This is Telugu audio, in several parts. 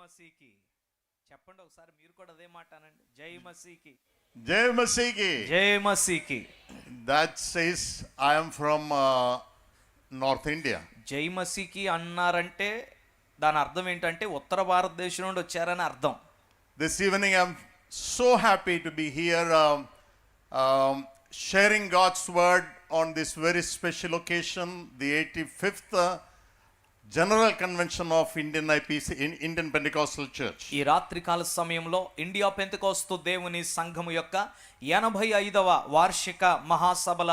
మసీకి చెప్పండి ఒకసారి, మీరు కూడా అదే మాట అనండి. జై మసీకి. జై మసీకి. జై మసీకి. That says I am from North India. జై మసీకి అన్నారంటే దాని అర్థం ఏంటంటే ఉత్తర భారతదేశం నుండి వచ్చారని అర్థం. This evening I am so happy to be here sharing God's word on this very special occasion, the 85th General Convention of Indian IPC, Indian Pentecostal Church. ఈ రాత్రికాల సమయంలో ఇండియా పెంతెకోస్తు దేవుని సంఘము యొక్క 85వ వార్షిక మహాసభల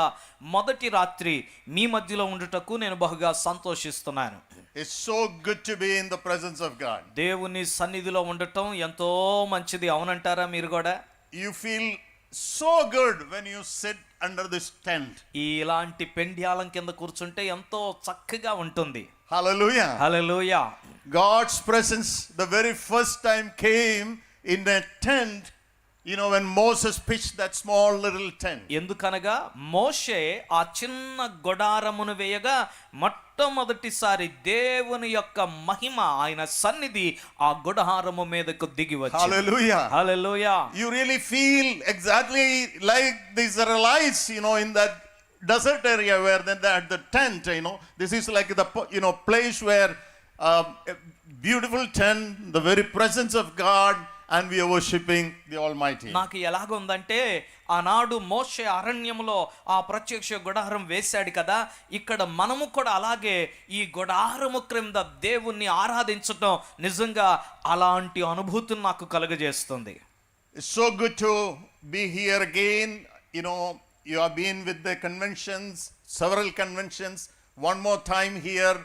మొదటి రాత్రి మీ మధ్యలో ఉండుటకు నేను బహుగా సంతోషిస్తున్నాను. It's so good to be in the presence of God. దేవుని సన్నిధిలో ఉండటం ఎంతో మంచిది, అవునంటారా మీరు కూడా? You feel so good when you sit under this tent. ఇలాంటి పెండ్యాలం కింద కూర్చుంటే ఎంతో చక్కగా ఉంటుంది. Hallelujah. Hallelujah. God's presence the very first time came in a tent, you know, when Moses pitched that small little tent. ఎందుకనగా మోషే ఆ చిన్న గుడారమును వేయగా మొట్టమొదటిసారి దేవుని యొక్క మహిమ, ఆయన సన్నిధి ఆ గుడారము మీదకు దిగి వచ్చింది. Hallelujah. Hallelujah. You really feel exactly like the Israelites, you know, in that desert area where at the tent, you know, this is like the, you know, place where a beautiful tent, the very presence of God, and we are worshiping the Almighty. నాకు ఎలాగుందంటే ఆనాడు మోషే అరణ్యంలో ఆ ప్రత్యక్ష గుడారం వేశాడు కదా, ఇక్కడ మనము కూడా అలాగే ఈ గుడారము క్రింద దేవుణ్ణి ఆరాధించటం నిజంగా అలాంటి అనుభూతిని నాకు కలుగజేస్తుంది. It's so good to be here again. You know, you have been with the conventions, several conventions, one more time here,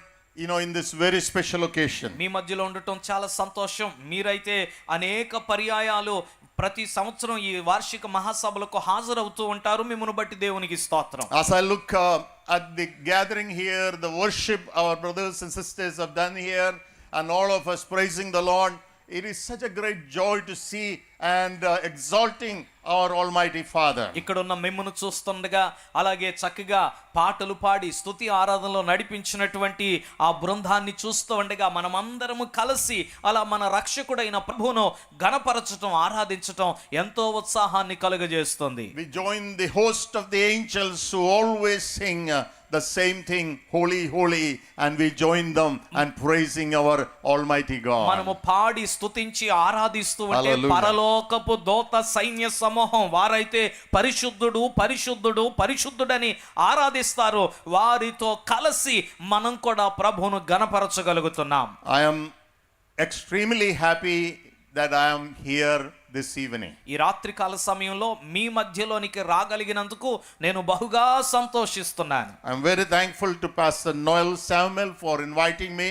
you know, in this very special occasion. మీ మధ్యలో ఉండటం చాలా సంతోషం. మీరైతే అనేక పర్యాయాలు ప్రతి సంవత్సరం ఈ వార్షిక మహాసభలకు హాజరవుతూ ఉంటారు. మిమ్మల్ని బట్టి దేవునికి స్తోత్రం. As I look at the gathering here, the worship our brothers and sisters have done here, and all of us praising the Lord, it is such a great joy to see and exalting our Almighty Father. ఇక్కడ ఉన్న మిమ్మును చూస్తుండగా, అలాగే చక్కగా పాటలు పాడి స్తుతి ఆరాధనలో నడిపించినటువంటి ఆ బృందాన్ని చూస్తూ ఉండగా మనమందరము కలిసి అలా మన రక్షకుడైన ప్రభువును ఘనపరచటం, ఆరాధించటం ఎంతో ఉత్సాహాన్ని కలుగజేస్తుంది. We join the host of the angels who always sing the same thing, holy, holy, and we join them and praising our Almighty God. మనము పాడి స్తుతించి ఆరాధిస్తూ ఉంటే పరలోకపు దూత సైన్య సమూహం వారైతే పరిశుద్ధుడు పరిశుద్ధుడు పరిశుద్ధుడని ఆరాధిస్తారు. వారితో కలిసి మనం కూడా ప్రభువును ఘనపరచగలుగుతున్నాం. I am extremely happy that I am here this evening. ఈ రాత్రికాల సమయంలో మీ మధ్యలోనికి రాగలిగినందుకు నేను బహుగా సంతోషిస్తున్నాను. I am very thankful to Pastor Noel Samuel for inviting me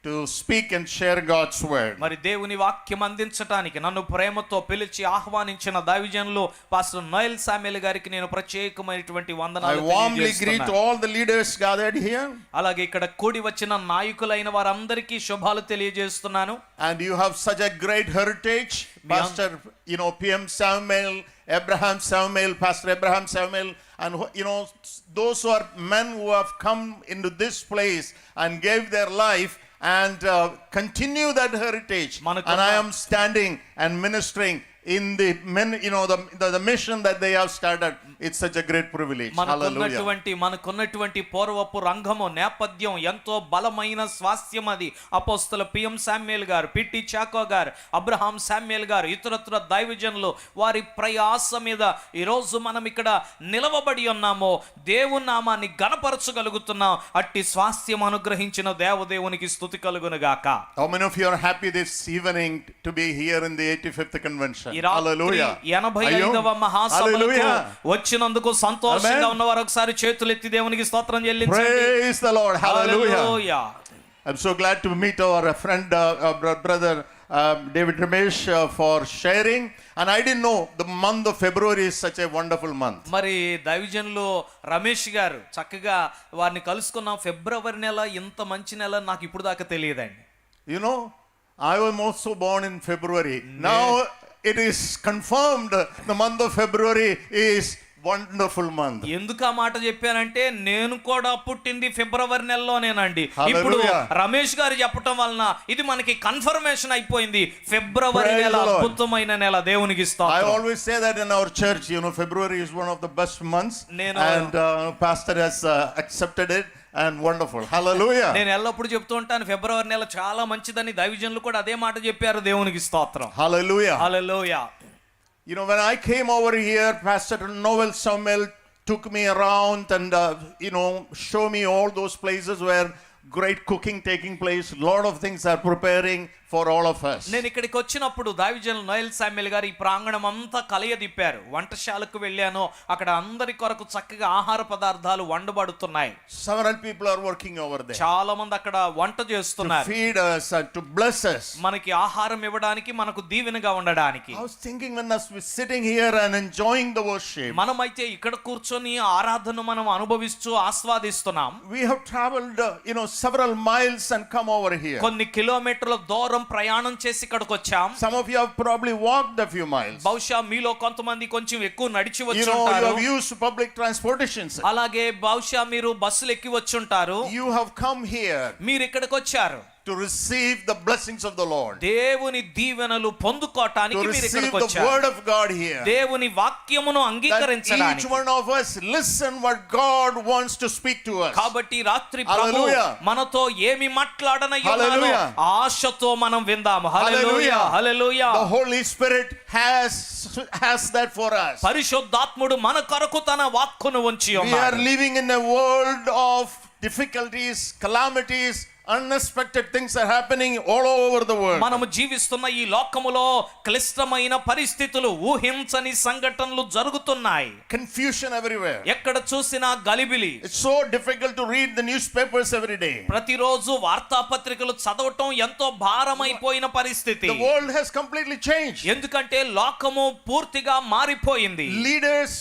to speak and share God's word. మరి దేవుని వాక్యం అందించడానికి నన్ను ప్రేమతో పిలిచి ఆహ్వానించిన దైవజనులు పాస్టర్ నోయల్ శామ్యూల్ గారికి నేను ప్రత్యేకమైనటువంటి వందనాలు I warmly greet తెలియజేస్తున్నాను. all the leaders gathered here. అలాగే ఇక్కడ కూడి వచ్చిన నాయకులైన వారందరికీ శుభాలు తెలియజేస్తున్నాను. And you have such a great heritage, Pastor, you know, PM Samuel, Abraham Samuel, Pastor Abraham Samuel, and you know, those who are men who have come into this place and gave their life and continue that heritage. And I am standing and ministering in the you know, the mission that they have started. It's such a great privilege. Hallelujah. మనకున్నటువంటి పూర్వపు రంగము నేపథ్యం ఎంతో బలమైన స్వాస్థ్యం. అది అపోస్తల పిఎం శామ్యూల్ గారు, పిటి చాకో గారు, అబ్రహాం శామ్యూల్ గారు, ఇతరత్ర దైవజనులు వారి ప్రయాస మీద ఈరోజు మనం ఇక్కడ నిలవబడి ఉన్నామో, దేవుని నామాన్ని ఘనపరచగలుగుతున్నాం. అట్టి స్వాస్థ్యం అనుగ్రహించిన దేవదేవునికి స్తుతి కలుగును గాక. How many of you are happy this evening to be here in the 85th convention? Hallelujah. 85వ మహాసభలకు వచ్చినందుకు సంతోషంగా ఉన్నవారు ఒకసారి చేతులు ఎత్తి దేవునికి స్తోత్రం చెల్లించండి. Praise the Lord. Hallelujah. I'm so glad to meet our friend, brother David Ramesh for sharing, and I didn't know the month of February is such a wonderful month. మరి దైవజనులు రమేష్ గారు చక్కగా వారిని కలుసుకున్నాం. ఫిబ్రవరి నెల ఇంత మంచి నెల నాకు ఇప్పుడు దాకా తెలియదండి. You know, I was also born in February. Now it is confirmed the month of February is wonderful month. ఎందుకు ఆ మాట చెప్పానంటే నేను కూడా పుట్టింది ఫిబ్రవరి నెలలోనేనండి. Hallelujah. ఇప్పుడు రమేష్ గారు చెప్పటం వలన ఇది మనకి కన్ఫర్మేషన్ అయిపోయింది. ఫిబ్రవరి Praise నెల the Lord. అద్భుతమైన నెల. దేవునికి I స్తోత్రం. always say that in our church, February is one of the best months, నేను- and pastor has accepted it, and wonderful. Hallelujah. నేను ఎల్లప్పుడు చెప్తూ ఉంటాను ఫిబ్రవరి నెల చాలా మంచిదని. దైవజనులు కూడా అదే మాట చెప్పారు. దేవునికి స్తోత్రం. Hallelujah. Hallelujah. When I came over here, Pastor Noel Samuel took me around and show me all those places where great cooking taking place. Lot of things are preparing for all of us. నేను ఇక్కడికి వచ్చినప్పుడు దైవజనులు నోయల్ శామ్యూల్ గారు ఈ ప్రాంగణం అంతా కలయదిప్పారు. వంటశాలకు వెళ్ళాను. అక్కడ అందరి కొరకు చక్కగా ఆహార పదార్థాలు వండబడుతున్నాయి. Several people are working over there చాలా మంది అక్కడ వంట to చేస్తున్నారు. feed us and to bless us. మనకి ఆహారం ఇవ్వడానికి, మనకు దీవెనగా ఉండడానికి. I was thinking when us we're sitting here and enjoying the worship, మనమైతే ఇక్కడ కూర్చొని ఆరాధన మనం అనుభవిస్తూ ఆస్వాదిస్తున్నాం. we have traveled several miles and come over here. కొన్ని కిలోమీటర్ల దూరం ప్రయాణం చేసి ఇక్కడికి వచ్చాం. Some of you have probably walked a few miles. బహుశా మీలో కొంతమంది కొంచెం ఎక్కువ నడిచి వచ్చి You ఉంటారు. have used public transportation. అలాగే బహుశా మీరు బస్సులు ఎక్కి వచ్చి ఉంటారు. You have come here మీరు ఇక్కడికి వచ్చారు to receive the blessings of the Lord, దేవుని దీవెనలు to పొందుకోవటానికి మీరు receive ఇక్కడికి the వచ్చారు. word of God here. దేవుని వాక్యమును That each అంగీకరించడానికి. one of us listen what God wants to speak to us. కాబట్టి రాత్రి ప్రభు Hallelujah. మనతో ఏమి మాట్లాడనయ్యున్నాడో Hallelujah. ఆశతో మనం విందాము. హల్లెలూయా, హల్లెలూయా. The Holy Spirit has that for us. పరిశుద్ధాత్ముడు మన కొరకు తన వాక్కును ఉంచి We are ఉన్నాడు. living in a world of difficulties, calamities, unexpected things are happening all over the world. మనము జీవిస్తున్న ఈ లోకములో క్లిష్టమైన పరిస్థితులు, ఊహించని సంఘటనలు జరుగుతున్నాయి. Confusion everywhere. ఎక్కడ చూసినా గలిబిలి. It's so difficult to read the newspapers every day. ప్రతిరోజు వార్తాపత్రికలు చదవటం ఎంతో భారమైపోయిన పరిస్థితి. The world has completely changed. ఎందుకంటే లోకము పూర్తిగా మారిపోయింది. Leaders,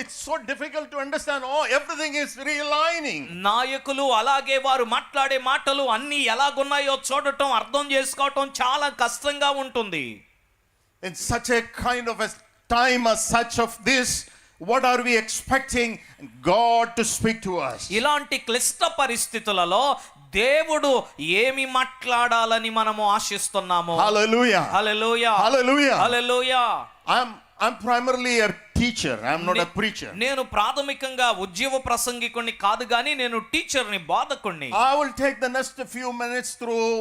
it's so difficult to understand. Everything is realigning. నాయకులు అలాగే వారు మాట్లాడే మాటలు అన్ని ఎలాగున్నాయో చూడటం, అర్థం చేసుకోవటం చాలా కష్టంగా ఉంటుంది. In such a kind of a time as such of this, what are we expecting God to speak to us? ఇలాంటి క్లిష్ట పరిస్థితులలో దేవుడు ఏమి మాట్లాడాలని మనము ఆశిస్తున్నాము. Hallelujah. Hallelujah, Hallelujah. Hallelujah. I'm primarily a teacher. I'm not a preacher. నేను ప్రాథమికంగా ఉద్యోగ ప్రసంగికుణ్ణి కాదు గాని నేను టీచర్ని, బోధకుణ్ణి. I will take the next few minutes through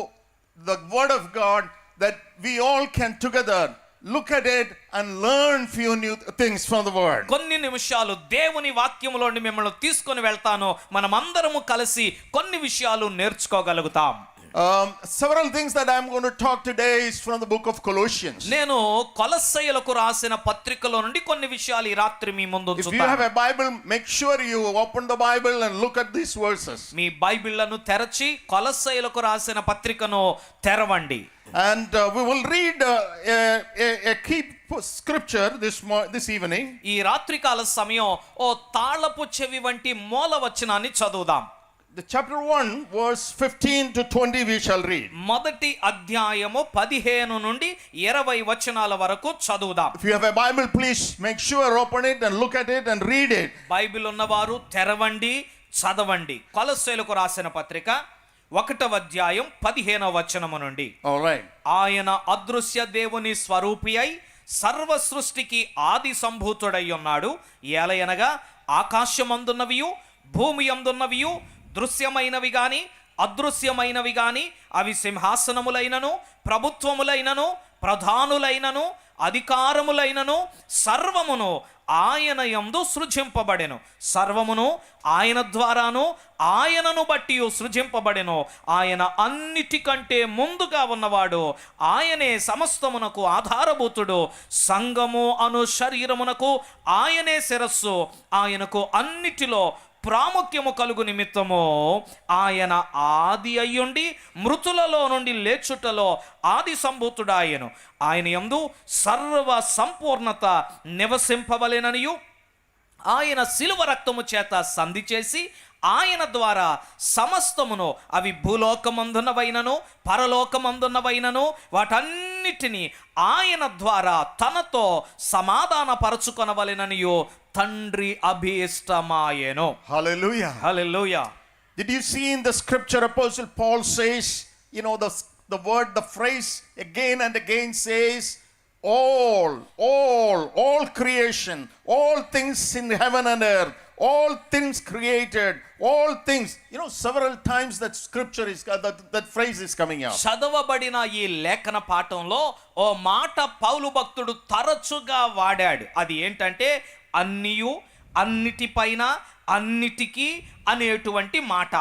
the word of God that we all can together look at it and learn few new things from the word. కొన్ని నిమిషాలు దేవుని వాక్యములోని మిమ్మల్ని తీసుకొని వెళ్తాను. మనమందరము కలిసి కొన్ని విషయాలు నేర్చుకోగలుగుతాం. Several things that I'm going to talk today is from the book of Colossians. నేను కొలస్సీయులకు రాసిన పత్రికలో నుండి కొన్ని విషయాలు ఈ రాత్రి మీ ముందు If you have ఉంచుతాను. a Bible, make sure you open the Bible and look at these verses. మీ బైబిళ్లను తెరచి కొలస్సీయులకు రాసిన పత్రికను తెరవండి. And we will read a key scripture this evening. ఈ రాత్రికాల సమయం ఓ తాళపు చెవి వంటి మూల వచనాన్ని చదువుదాం. The chapter 1 verse 15 to 20 we shall read. మొదటి అధ్యాయము 15 నుండి 20 వచనాల వరకు చదువుదాం. If you have a Bible, please make sure open it and look at it and read it. Bible ఉన్నవారు తెరవండి, చదవండి. కొలస్సీయులకు రాసిన పత్రిక 1వ అధ్యాయం 15వ వచనము నుండి. All right. ఆయన అదృశ్య దేవుని స్వరూపి అయి సర్వ సృష్టికి ఆది సంభూతుడై ఉన్నాడు. ఏలయనగా ఆకాశమందున్నవియు భూమి యందున్నవియు దృశ్యమైనవి గాని అదృశ్యమైనవి గాని అవి సింహాసనములైనను ప్రభుత్వములైనను ప్రధానులైనను అధికారములైనను సర్వమును ఆయన యందు సృజింపబడెను. సర్వమును ఆయన ద్వారాను ఆయనను బట్టి సృజింపబడెను. ఆయన అన్నిటికంటే ముందుగా ఉన్నవాడు. ఆయనే సమస్తమునకు ఆధారభూతుడు. సంఘము అను శరీరమునకు ఆయనే శిరస్సు. ఆయనకు అన్నిటిలో ప్రాముఖ్యము కలుగు నిమిత్తము ఆయన ఆది అయ్యుండి మృతులలో నుండి లేచుటలో ఆది సంభూతుడాయను. ఆయన యందు సర్వ సంపూర్ణత నివసింపవలెననియు ఆయన శిలువ రక్తము చేత సంధి చేసి ఆయన ద్వారా సమస్తమును, అవి భూలోకమందున్నవైనను పరలోకమందున్నవైనను వాటన్ని వీటన్నిటిని ఆయన ద్వారా తనతో సమాధాన పరచుకొనవలెననియు తండ్రి అభీష్టమాయెను. Hallelujah. Hallelujah. Did you see in the scripture Apostle Paul says, you know, the word, the phrase again and again says, all creation, all things in heaven and earth, all things created, all things. You know, several times that scripture is, that phrase is coming out. చదవబడిన ఈ లేఖన పాఠంలో ఓ మాట పౌలు భక్తుడు తరచుగా వాడాడు. అది ఏంటంటే అన్నియు, అన్నిటిపైన, అన్నిటికీ అనేటువంటి మాట.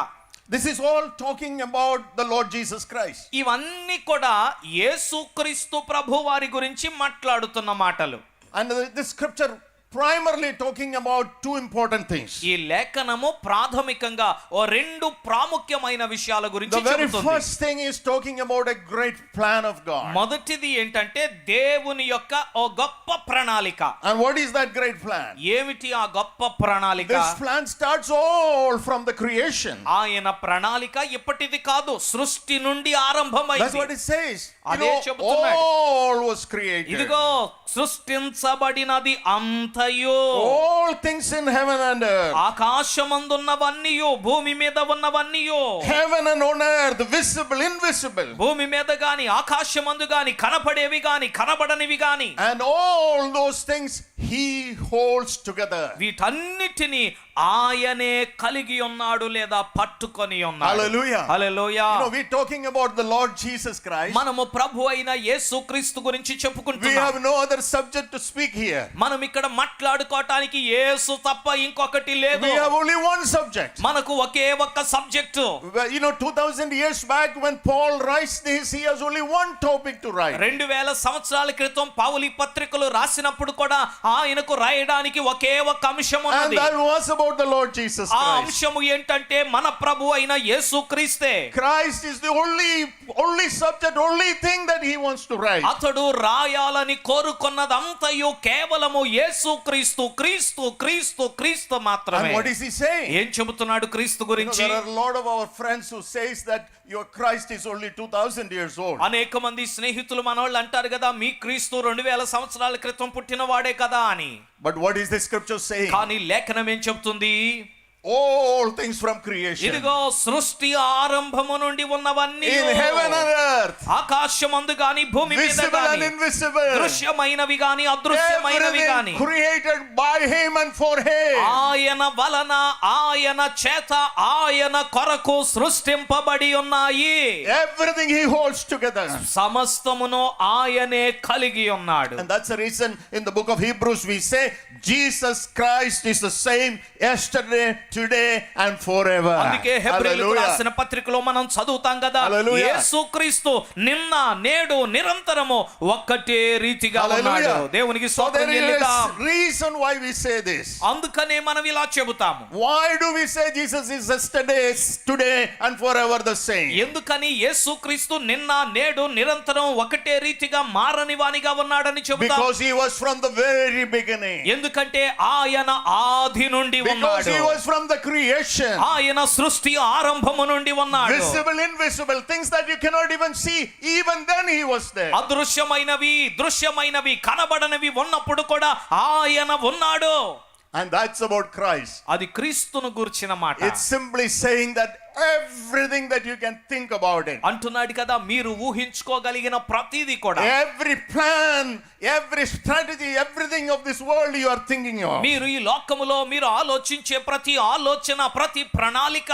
This is all talking about the Lord Jesus Christ. ఇవన్నీ కూడా యేసుక్రీస్తు ప్రభు వారి గురించి మాట్లాడుతున్న మాటలు. And this scripture primarily talking about two important things. ఈ లేఖనము ప్రాథమికంగా ఓ రెండు ప్రాముఖ్యమైన విషయాల గురించి The very చెబుతుంది. first thing is talking about a great plan of God. మొదటిది ఏంటంటే దేవుని యొక్క ఓ గొప్ప ప్రణాళిక. And what is that great plan? ఏమిటి ఆ గొప్ప ప్రణాళిక? This plan starts all from the creation. ఆయన ప్రణాళిక ఇప్పటిది కాదు, సృష్టి నుండి That's ఆరంభమైంది. what it says. అదే చెబుతున్నాడు. All was created. ఇదిగో సృష్టించబడినది అంతయు, All things in heaven and earth. ఆకాశమందున్నవన్నీయు, భూమి మీద ఉన్నవన్నీయు, Heaven and on earth, visible, invisible. భూమి మీద గాని ఆకాశమందు గాని కనపడేవి గాని కనబడనివి గాని, And all those things he holds together. వీటన్నిటిని ఆయనే కలిగి ఉన్నాడు లేదా పట్టుకొని ఉన్నాడు. Hallelujah. Hallelujah. You know, we're talking about the Lord Jesus Christ. మనము ప్రభు అయిన యేసుక్రీస్తు గురించి We చెప్పుకుంటున్నాం. have no other subject to speak here. మనం ఇక్కడ మాట్లాడుకోవటానికి యేసు తప్ప ఇంకొకటి లేదు. We have only one subject. మనకు ఒకే ఒక్క subject. Well, you know, 2000 years back when Paul writes this, he has only one topic to write. 2000 సంవత్సరాల క్రితం పౌలు పత్రికలు రాసినప్పుడు కూడా ఆయనకు రాయడానికి ఒకే ఒక్క అంశం And ఉన్నది. that was about the Lord Jesus ఆ Christ. అంశము ఏంటంటే మన ప్రభు అయిన యేసుక్రీస్తే. Christ is the only subject, only thing that he wants to write. అతడు రాయాలని కోరుకున్నదంతయు కేవలము యేసుక్రీస్తు, క్రీస్తు క్రీస్తు క్రీస్తు మాత్రమే. And what is he saying? ఏం చెబుతున్నాడు క్రీస్తు You know, గురించి? there are a lot of our friends who says that your Christ is only 2000 years old. అనేక మంది స్నేహితులు మనోళ్ళు అంటారు కదా, మీ క్రీస్తు 2000 సంవత్సరాల క్రితం పుట్టిన వాడే కదా అని. But what is the scripture saying? కానీ లేఖనం ఏం చెప్తుంది? All things from creation. ఇదిగో సృష్టి ఆరంభము నుండి ఉన్నవన్నీ In heaven and earth. ఆకాశమందు గాని భూమి మీద Visible and గాని, invisible. దృశ్యమైనవి గాని అదృశ్యమైనవి గాని, Everything created by him and for him. ఆయన వలన, ఆయన చేత, ఆయన కొరకు సృష్టింపబడి ఉన్నాయి. Everything he holds together. సమస్తమును ఆయనే కలిగి ఉన్నాడు. And that's the reason in the book of Hebrews we say Jesus Christ is the same yesterday, today and forever. అందుకే హెబ్రీయులకు Hallelujah. రాసిన పత్రికలో మనం చదువుతాం కదా, Hallelujah. యేసుక్రీస్తు నిన్న నేడు నిరంతరము ఒక్కటే రీతిగా ఉన్నాడు. Hallelujah. దేవునికి So స్తోత్రం there is చెల్లిద్దాం. reason why we say this. అందుకనే మనం ఇలా చెబుతాము. Why do we say Jesus is yesterday, today and forever the same? ఎందుకని యేసుక్రీస్తు నిన్న నేడు నిరంతరం ఒకటే రీతిగా మారని వానిగా ఉన్నాడని చెబుతాం? Because he was from the very beginning. ఎందుకంటే ఆయన ఆది నుండి Because ఉన్నాడు. he was from the creation. ఆయన సృష్టి ఆరంభము నుండి ఉన్నాడు. Visible, invisible, things that you cannot even see. Even then he was there. అదృశ్యమైనవి, దృశ్యమైనవి, కనబడనివి ఉన్నప్పుడు కూడా ఆయన ఉన్నాడు. And that's about Christ. అది క్రీస్తును గుర్చిన మాట. It's simply saying that everything that you can think about it. అంటున్నాడు కదా, మీరు ఊహించుకోగలిగిన ప్రతిదీ కూడా, Every plan, every strategy, everything of this world you are thinking of. మీరు ఈ లోకములో మీరు ఆలోచించే ప్రతి ఆలోచన, ప్రతి ప్రణాళిక,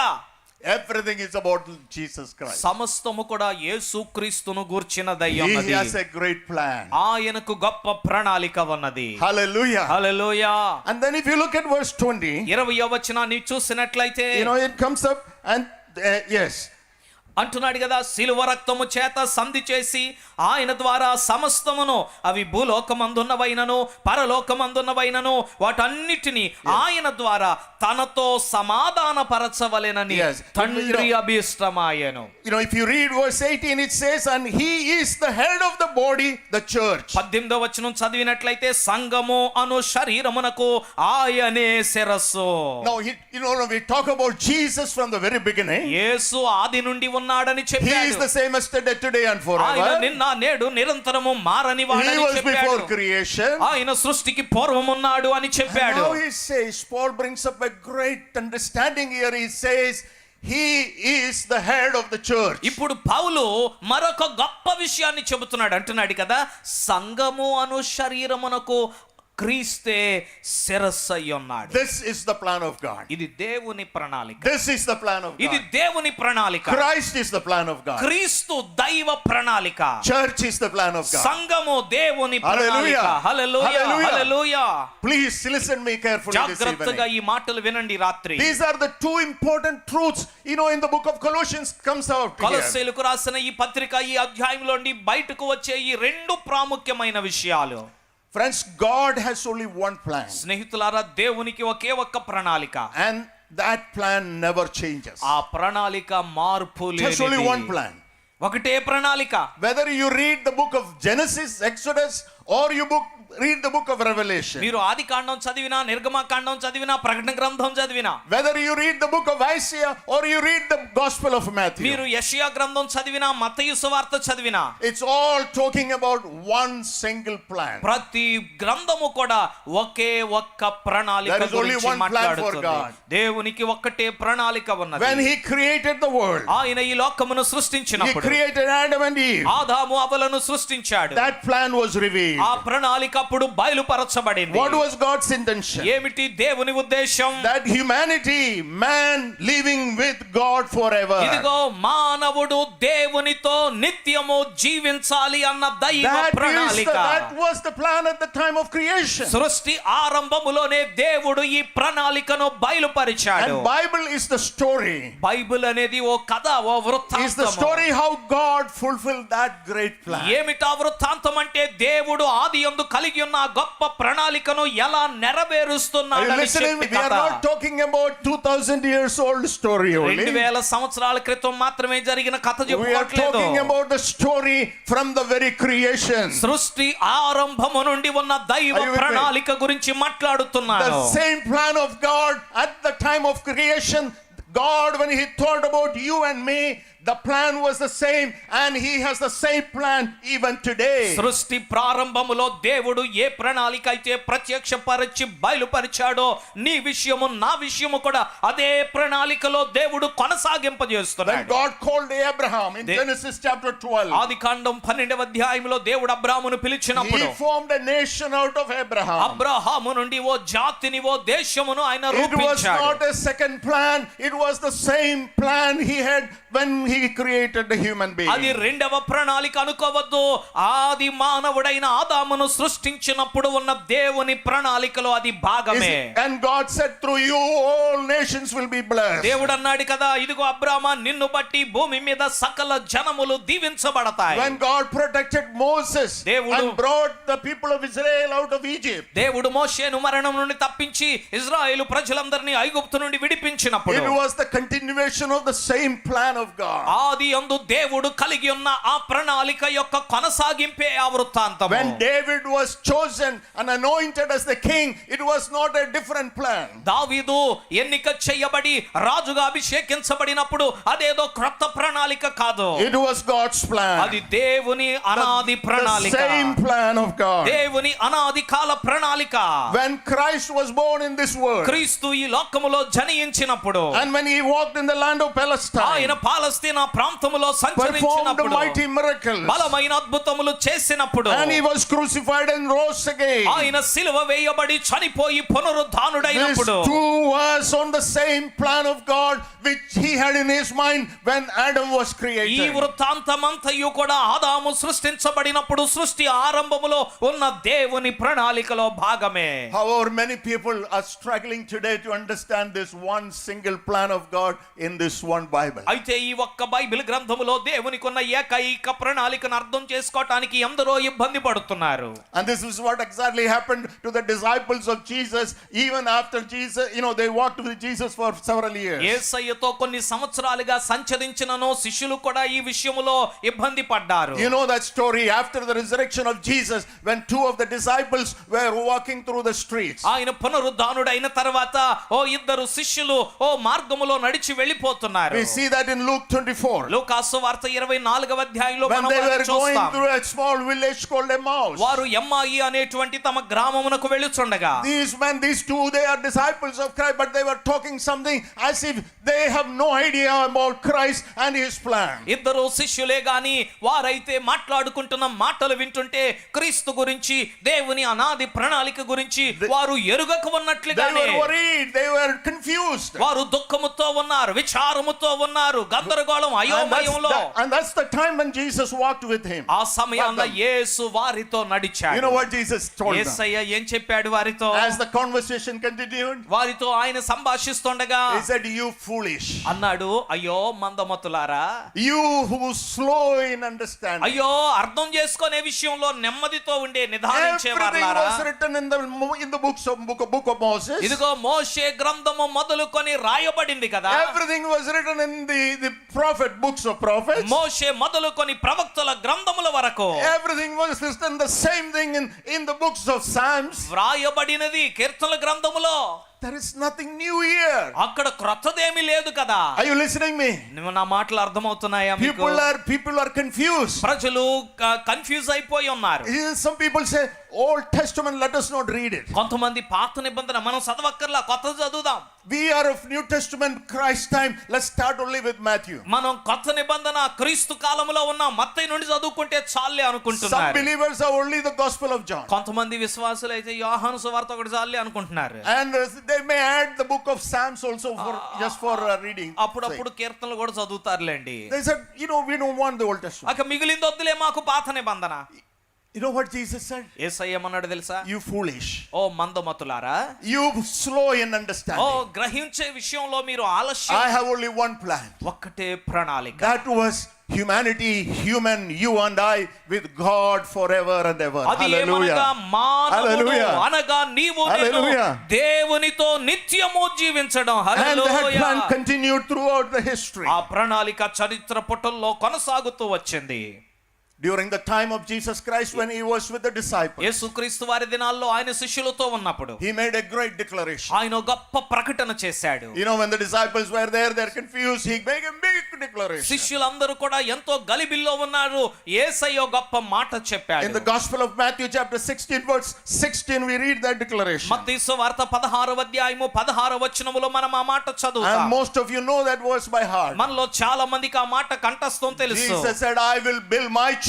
Everything is about Jesus Christ. సమస్తము కూడా యేసుక్రీస్తును గూర్చినదై He ఉన్నది. has a great plan. ఆయనకు గొప్ప ప్రణాళిక ఉన్నది. Hallelujah. Hallelujah. And then if you look at verse 20, 20వ వచనాన్ని చూసినట్లయితే you know, it comes up and yes. అంటున్నాడు కదా, శిలువ రక్తము చేత సంధి చేసి ఆయన ద్వారా సమస్తమును, అవి భూలోకమందున్నవైనను పరలోకమందున్నవైనను వాటన్నిటిని ఆయన ద్వారా తనతో సమాధాన పరచవలెనని Yes. తండ్రి అభీష్టమాయెను. You know, if you read verse 18, it says, and he is the head of the body, the church. 18వ వచనం చదివినట్లయితే సంఘము అను శరీరమునకు ఆయనే శిరస్సు. Now, you know, we talk about Jesus from the very beginning. యేసు ఆది నుండి ఉన్నాడని He is చెప్పాడు. the same yesterday, today and ఆయన forever. నిన్న నేడు నిరంతరము మారని He వాడని was చెప్పాడు. before creation. ఆయన సృష్టికి పూర్వం ఉన్నాడు అని And చెప్పాడు. now he says, Paul brings up a great understanding here. He says, he is the head of the church. ఇప్పుడు పౌలు మరొక గొప్ప విషయాన్ని చెబుతున్నాడు. అంటున్నాడు కదా, సంఘము అను శరీరమునకు క్రీస్తే శిరస్సై ఉన్నాడు. This is the plan of God. ఇది దేవుని ప్రణాళిక. This is the plan of ఇది God. దేవుని ప్రణాళిక. Christ is the plan of God. క్రీస్తు దైవ ప్రణాళిక. Church is the plan of God. సంఘము దేవుని ప్రణాళిక. హల్లెలూయా, Hallelujah. Hallelujah. Please listen me carefully this జాగ్రత్తగా evening. ఈ మాటలు వినండి రాత్రి. These are the two important truths, in the book of Colossians comes out here. కొలస్సీయులకు రాసిన ఈ పత్రిక ఈ అధ్యాయంలో నుండి బయటకు వచ్చే ఈ రెండు ప్రాముఖ్యమైన విషయాలు. Friends, God has only one plan. స్నేహితులారా, దేవునికి ఒకే ఒక్క ప్రణాళిక. And that plan never changes. ఆ ప్రణాళిక మార్పు Just only one లేనిది. plan. ఒకటే ప్రణాళిక. Whether you read the book of Genesis, Exodus, or you read the book of Revelation. మీరు ఆది కాండం చదివినా, నిర్గమకాండం చదివినా, ప్రకటన గ్రంథం చదివినా, Whether you read the book of Isaiah or you read the Gospel of Matthew. మీరు యెషయా గ్రంథం చదివినా, మత్తయి సువార్త చదివినా, It's all talking about one single plan. ప్రతి గ్రంథము కూడా ఒకే ఒక్క ప్రణాళిక There is only గురించి one plan for మాట్లాడుతుంది. God. దేవునికి ఒక్కటే ప్రణాళిక ఉన్నది. When he created the world, ఆయన ఈ లోకమును he సృష్టించినప్పుడు created Adam and Eve. ఆదాము అవలను సృష్టించాడు. That plan was revealed. ఆ ప్రణాళిక అప్పుడు బయలుపరచబడింది. What was God's intention? ఏమిటి దేవుని ఉద్దేశం? That humanity, man living with God forever. ఇదిగో మానవుడు దేవునితో నిత్యము జీవించాలి అన్న దైవ ప్రణాళిక. That was the plan at the time of creation. సృష్టి ఆరంభములోనే దేవుడు ఈ ప్రణాళికను బయలుపరిచాడు. And Bible is the story. Bible అనేది ఓ కథ, ఓ Is the వృత్తాంతం. story how God fulfilled that great plan. ఏమిటా వృత్తాంతం అంటే దేవుడు ఆదియందు కలిగి ఉన్న ఆ గొప్ప ప్రణాళికను ఎలా Are you నెరవేరుస్తున్నాడని listening? చెప్పే We are కథ. not talking about 2000 years old story only. 2000 సంవత్సరాల క్రితం మాత్రమే జరిగిన కథ We are చెప్పుకోవట్లేదు. talking about the story from the very creation. సృష్టి ఆరంభము నుండి ఉన్న దైవ Are you with me? ప్రణాళిక గురించి మాట్లాడుతున్నాను. The same plan of God at the time of creation. God, when he thought about you and me, the plan was the same, and he has the same plan even today. సృష్టి ప్రారంభములో దేవుడు ఏ ప్రణాళిక అయితే ప్రత్యక్షపరిచి బయలుపరిచాడో నీ విషయము నా విషయము కూడా అదే ప్రణాళికలో దేవుడు When కొనసాగింపజేస్తున్నాడు. God called Abraham in Genesis chapter 12, ఆదికాండం 12వ అధ్యాయంలో దేవుడు అబ్రాహామును పిలిచినప్పుడు he formed a nation out of Abraham. Abraham నుండి ఓ జాతిని, ఓ దేశమును ఆయన It was రూపించాడు. not a second plan, it was the same plan he had when he created the human being. అది రెండవ ప్రణాళిక అనుకోవద్దు. ఆది మానవుడైన ఆదామును సృష్టించినప్పుడు ఉన్న దేవుని ప్రణాళికలో అది భాగమే. And God said, through you all nations will be blessed. దేవుడు అన్నాడు కదా, ఇదిగో అబ్రామా, నిన్ను బట్టి భూమి మీద సకల జనములు దీవించబడతాయి. When God protected Moses దేవుడు- and brought the people of Israel out of Egypt, దేవుడు మోషేను మరణం నుండి తప్పించి ఇజ్రాయేలు ప్రజలందరినీ ఐగుప్తు నుండి విడిపించినప్పుడు it was the continuation of the same plan of God. ఆది యందు దేవుడు కలిగి ఉన్న ఆ ప్రణాళిక యొక్క కొనసాగింపే ఆ వృత్తాంతము. When David was chosen and anointed as the king, it was not a different plan. దావీదు ఎన్నిక చేయబడి రాజుగా అభిషేకించబడినప్పుడు అదేదో క్రొత్త ప్రణాళిక కాదు. It was God's plan. అది దేవుని అనాది The ప్రణాళిక. same plan of God. దేవుని అనాది కాల ప్రణాళిక. When Christ was born in this world, క్రీస్తు ఈ లోకములో జనించినప్పుడు, and when he walked in the land of Palestine, ఆయన పాలస్తీనా ప్రాంతములో performed సంచరించినప్పుడు, mighty miracles, బలమైన అద్భుతములు చేసినప్పుడు, and he was crucified and rose again. ఆయన సిలువ వేయబడి చనిపోయి This పునరుద్ధానుడైనప్పుడు, too was on the same plan of God which he had in his mind when Adam was ఈ created. వృత్తాంతమంతయు కూడా ఆదాము సృష్టించబడినప్పుడు సృష్టి ఆరంభములో ఉన్న దేవుని ప్రణాళికలో భాగమే. However, many people are struggling today to understand this one single plan of God in this one Bible. అయితే ఈ ఒక్క బైబిల్ గ్రంథములో దేవునికి ఉన్న ఏకైక ప్రణాళికను అర్థం చేసుకోవటానికి ఎందరో ఇబ్బంది పడుతున్నారు. And this is what exactly happened to the disciples of Jesus even after Jesus, they walked with Jesus for several years. యేసయ్యతో కొన్ని సంవత్సరాలుగా సంచరించినను శిష్యులు కూడా ఈ విషయములో ఇబ్బంది పడ్డారు. You know that story after the resurrection of Jesus when two of the disciples were walking through the streets. ఆయన పునరుద్ధానుడైన తర్వాత ఓ ఇద్దరు శిష్యులు ఓ మార్గములో నడిచి వెళ్ళిపోతున్నారు. We see that in Luke 24. లూకాసు వార్త 24వ అధ్యాయంలో When మనం they were వారిని going చూస్తాం. through a small village called Emmaus. వారు ఎమ్మాయి అనేటువంటి తమ గ్రామమునకు వెళ్ళుచుండగా These men, these two, they are disciples of Christ, but they were talking something as if they have no idea about Christ and his plan. ఇద్దరు శిష్యులే గాని వారైతే మాట్లాడుకుంటున్న మాటలు వింటుంటే క్రీస్తు గురించి దేవుని అనాది ప్రణాళిక గురించి వారు ఎరుగక They ఉన్నట్లుగానే were worried, they were confused. వారు దుఃఖముతో ఉన్నారు, విచారముతో ఉన్నారు, గందరగోళం అయోమయంలో. And that's the time when Jesus walked with him. ఆ సమయంలో యేసు వారితో You నడిచాడు. know what Jesus told them? యేసయ్య ఏం చెప్పాడు వారితో? As the conversation continued, వారితో ఆయన సంభాషిస్తుండగా he said, "You foolish, అన్నాడు, అయ్యో మందమతులారా, you who slow in understanding. అయ్యో అర్థం చేసుకునే విషయంలో నెమ్మదితో ఉండే Everything నిదానించేవారులారా. was written in the book of Moses. ఇదిగో మోషే గ్రంథము మొదలుకొని రాయబడింది కదా. Everything was written in the books of prophets. మోషే మొదలుకొని ప్రవక్తల గ్రంథముల వరకు Everything was written the same thing in the books of Psalms. వ్రాయబడినది కీర్తనల గ్రంథములో. There is nothing new here. అక్కడ క్రొత్తదేమీ లేదు కదా. Are you listening me? నువ్వు నా మాటలు అర్థమవుతున్నాయా మీకు? People are confused. ప్రజలు కన్ఫ్యూజ్ అయిపోయి ఉన్నారు. Some people say, Old Testament, let us not read it. కొంతమంది పాత నిబంధన మనం చదవక్కర్లా, కొత్తది చదువుదాం. We are of New Testament Christ time. Let's start only with Matthew. మనం కొత్త నిబంధన క్రీస్తు కాలములో ఉన్న మత్తయి నుండి చదువుకుంటే చాలే Some అనుకుంటున్నారు. believers are only the Gospel of John. కొంతమంది విశ్వాసులు అయితే యోహాను సువార్త ఒకటి చాలే అనుకుంటున్నారు. And they may add the book of Psalms also just for reading. అప్పుడప్పుడు కీర్తనలు కూడా చదువుతారులేండి. They said, we don't want the Old Testament. అక మిగిలింది వద్దులే మాకు పాత నిబంధన. You know what Jesus said? యేసయ్య ఏమన్నాడు తెలుసా? You foolish. Oh మందమతులారా, You slow in understanding. ఓ గ్రహించే విషయంలో మీరు ఆలస్యం. I have only one plan. ఒక్కటే ప్రణాళిక. That was humanity, human, you and I, with God forever and ever. అది ఏమనగా మానవుడు Hallelujah. అనగా నీవు నేను Hallelujah. దేవునితో నిత్యము జీవించడం. And that hallelujah. plan continued throughout the history. ఆ ప్రణాళిక చరిత్ర పుటల్లో కొనసాగుతూ వచ్చింది. During the time of Jesus Christ, when he was with the disciples, యేసుక్రీస్తు వారి దినాల్లో ఆయన శిష్యులతో ఉన్నప్పుడు he made a great declaration. ఆయన గొప్ప ప్రకటన చేశాడు. You know, when the disciples were there, they're confused. He made a big declaration. శిష్యులందరూ కూడా ఎంతో గలిబిల్లో ఉన్నారు. యేసయ్య గొప్ప మాట చెప్పాడు. In the Gospel of Matthew chapter 16 verse 16, we read that declaration. మత్తయి సువార్త 16వ అధ్యాయము 16వ వచనములో మనం ఆ మాట And చదువుతాం. most of you know that verse by heart. మనలో చాలా మందికి ఆ మాట కంఠస్థం తెలుసు. Jesus said, I will build my church.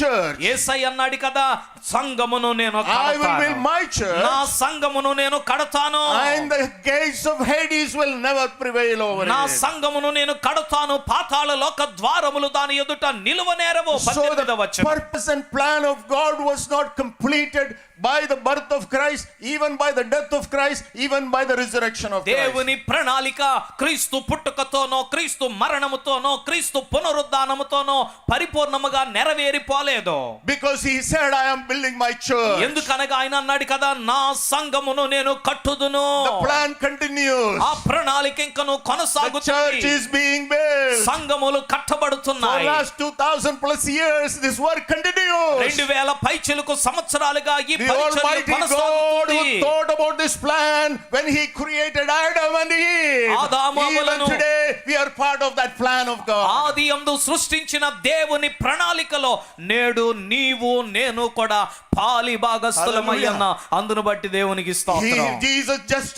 యేసయ్య అన్నాడు కదా, సంఘమును నేను I will build కడతాను. my church. నా సంఘమును నేను కడతాను. And the gates of Hades will never prevail over నా it. సంఘమును నేను కడతాను, పాతాళ లోక ద్వారములు దాని ఎదుట నిలువనేరవు. So 18వ the వచనం. purpose and plan of God was not completed by the birth of Christ, even by the death of Christ, even by the resurrection of Christ. దేవుని ప్రణాళిక క్రీస్తు పుట్టుకతోనో, క్రీస్తు మరణముతోనో, క్రీస్తు పునరుద్ధానముతోనో పరిపూర్ణముగా నెరవేరిపోలేదు. Because he said, I am building my church. ఎందుకనగా ఆయన అన్నాడు కదా, నా సంఘమును నేను కట్టుదును. The plan continues. ఆ ప్రణాళిక ఇంకను The church కొనసాగుతుంది. is being built. సంఘములు For కట్టబడుతున్నాయి. last 2000 plus years, this work continues. 2000 పైచిలుకు సంవత్సరాలుగా ఈ The పరిచర్య Almighty God కొనసాగుతుంది. who thought about this plan when he created Adam and Eve. ఆదాము Even అవ్వలను. today, we are part of that plan of God. ఆది యందు సృష్టించిన దేవుని ప్రణాళికలో నేడు నీవు నేను కూడా పాలి భాగస్థులమయ్యన్న. అందును బట్టి దేవునికి స్తోత్రం.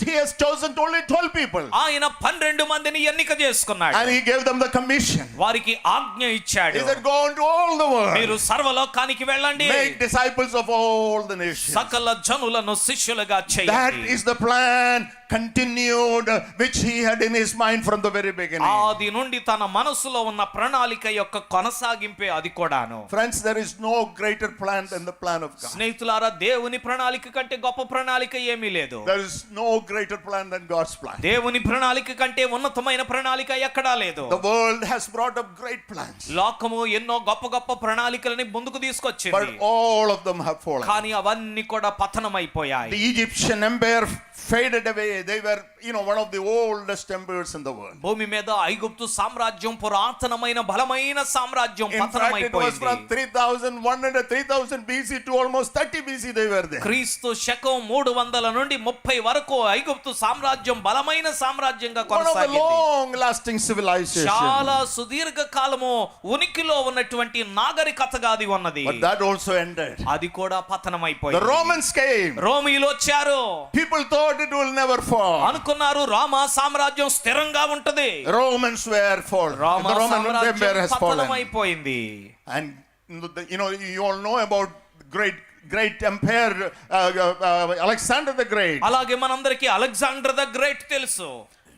He has chosen only 12 people. ఆయన 12 మందిని ఎన్నిక చేసుకున్నాడు. And he gave them the commission. వారికి ఆజ్ఞ ఇచ్చాడు. He said, go into all the మీరు world. సర్వలోకానికి వెళ్ళండి, Make disciples of all the nations. సకల జనులను శిష్యులుగా That చేయండి. is the plan continued, which he had in his mind from the very beginning. ఆది నుండి తన మనసులో ఉన్న ప్రణాళిక యొక్క కొనసాగింపే అది కూడాను. Friends, there is no greater plan than the plan of God. స్నేహితులారా, దేవుని ప్రణాళిక కంటే గొప్ప ప్రణాళిక ఏమీ లేదు. There is no greater plan than God's plan. దేవుని ప్రణాళిక కంటే ఉన్నతమైన ప్రణాళిక ఎక్కడా లేదు. The world has brought up great plans, లోకము ఎన్నో గొప్ప గొప్ప ప్రణాళికలని ముందుకు but తీసుకొచ్చింది. all of them have fallen. కానీ అవన్నీ కూడా పతనమైపోయాయి. The Egyptian empire faded away. They were one of the oldest empires in the world. భూమి మీద ఐగుప్తు సామ్రాజ్యం పురాతనమైన బలమైన సామ్రాజ్యం In fact, it was పతనమైపోయింది. from 3100, 3000 BC to almost 30 BC they were there. క్రీస్తు శకం 300 నుండి 30 వరకు ఐగుప్తు సామ్రాజ్యం బలమైన సామ్రాజ్యంగా One of the కొనసాగింది. long-lasting civilization. చాలా సుదీర్ఘ కాలము ఉనికిలో ఉన్నటువంటి నాగరికతగా అది ఉన్నది. But that also ended. అది కూడా The పతనమైపోయింది. Romans came. రోమీయులు వచ్చారు. People thought it will never fall. అనుకున్నారు రోమా సామ్రాజ్యం స్థిరంగా ఉంటది. Romans were fallen. Roma The Roman Empire సామ్రాజ్యం has fallen. పతనమైపోయింది. And you all know about great empire Alexander the Great. అలాగే మనందరికీ అలెగ్జాండర్ ద గ్రేట్ తెలుసు.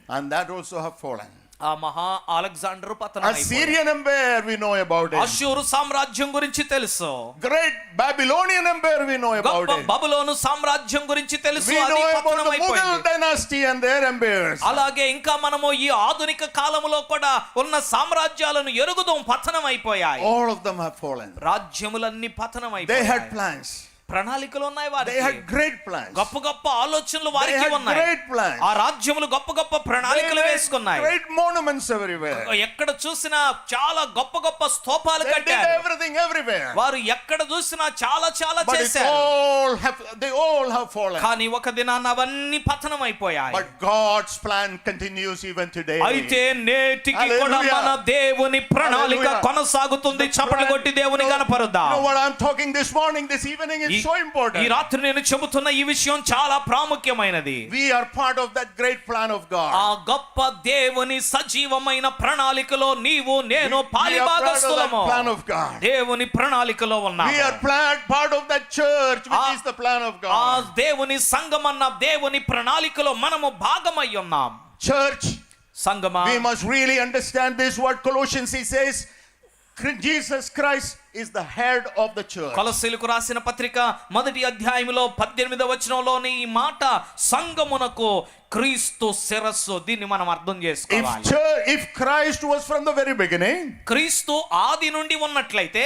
And that also have fallen. ఆ మహా Alexander పతనమైపోయాడు. Assyrian empire we know about it. అష్షూరు సామ్రాజ్యం గురించి తెలుసు. Great Babylonian empire we know about గొప్ప it. బబులోను సామ్రాజ్యం గురించి తెలుసు. We అది know about the Mughal పతనమైపోయింది. dynasty and their empires. అలాగే ఇంకా మనము ఈ ఆధునిక కాలములో కూడా ఉన్న సామ్రాజ్యాలను ఎరుగుదాం, పతనమైపోయాయి. All of them have fallen. రాజ్యములన్నీ They had పతనమైపోయాయి. plans. ప్రణాళికలు ఉన్నాయి They had వారికి. great plans. గొప్ప గొప్ప ఆలోచనలు They వారికి had ఉన్నాయి. great plans. ఆ రాజ్యములు గొప్ప గొప్ప They ప్రణాళికలు had వేసుకున్నాయి. great monuments everywhere. ఎక్కడ చూసినా చాలా గొప్ప గొప్ప స్తూపాలు They did కట్టారు. everything everywhere. వారు ఎక్కడ చూసినా చాలా చాలా But it's చేశారు. they all have fallen. కానీ ఒక దినాన అవన్నీ పతనం అయిపోయాయి. But God's plan continues even today. అయితే నేటికి Hallelujah. కూడా మన దేవుని ప్రణాళిక Hallelujah. కొనసాగుతుంది. చప్పట్లు కొట్టి దేవుని కనపరుద్దాం. You know what I'm talking this morning, this evening is so ఈ important. రాత్రి నేను చెబుతున్న ఈ విషయం చాలా ప్రాముఖ్యమైనది. We are part of that great plan of God. ఆ గొప్ప దేవుని సజీవమైన ప్రణాళికలో నీవు నేను We are part of that పాలిభాగస్తులము. plan of God. దేవుని ప్రణాళికలో ఉన్నాము. We are part of that church which is the plan of ఆ God. దేవుని సంఘమన్న దేవుని ప్రణాళికలో మనము భాగమై ఉన్నాం. Church, Sangma, we must really understand this what Colossians he says. Jesus Christ is the head of the church. కొలస్సీలకు రాసిన పత్రిక 1వ అధ్యాయములో 18వ వచనంలోని ఈ మాట సంఘమునకు క్రీస్తు శిరస్సు. దీన్ని మనం అర్థం చేసుకోవాలి. If Christ was from the very beginning, క్రీస్తు ఆది నుండి ఉన్నట్లయితే,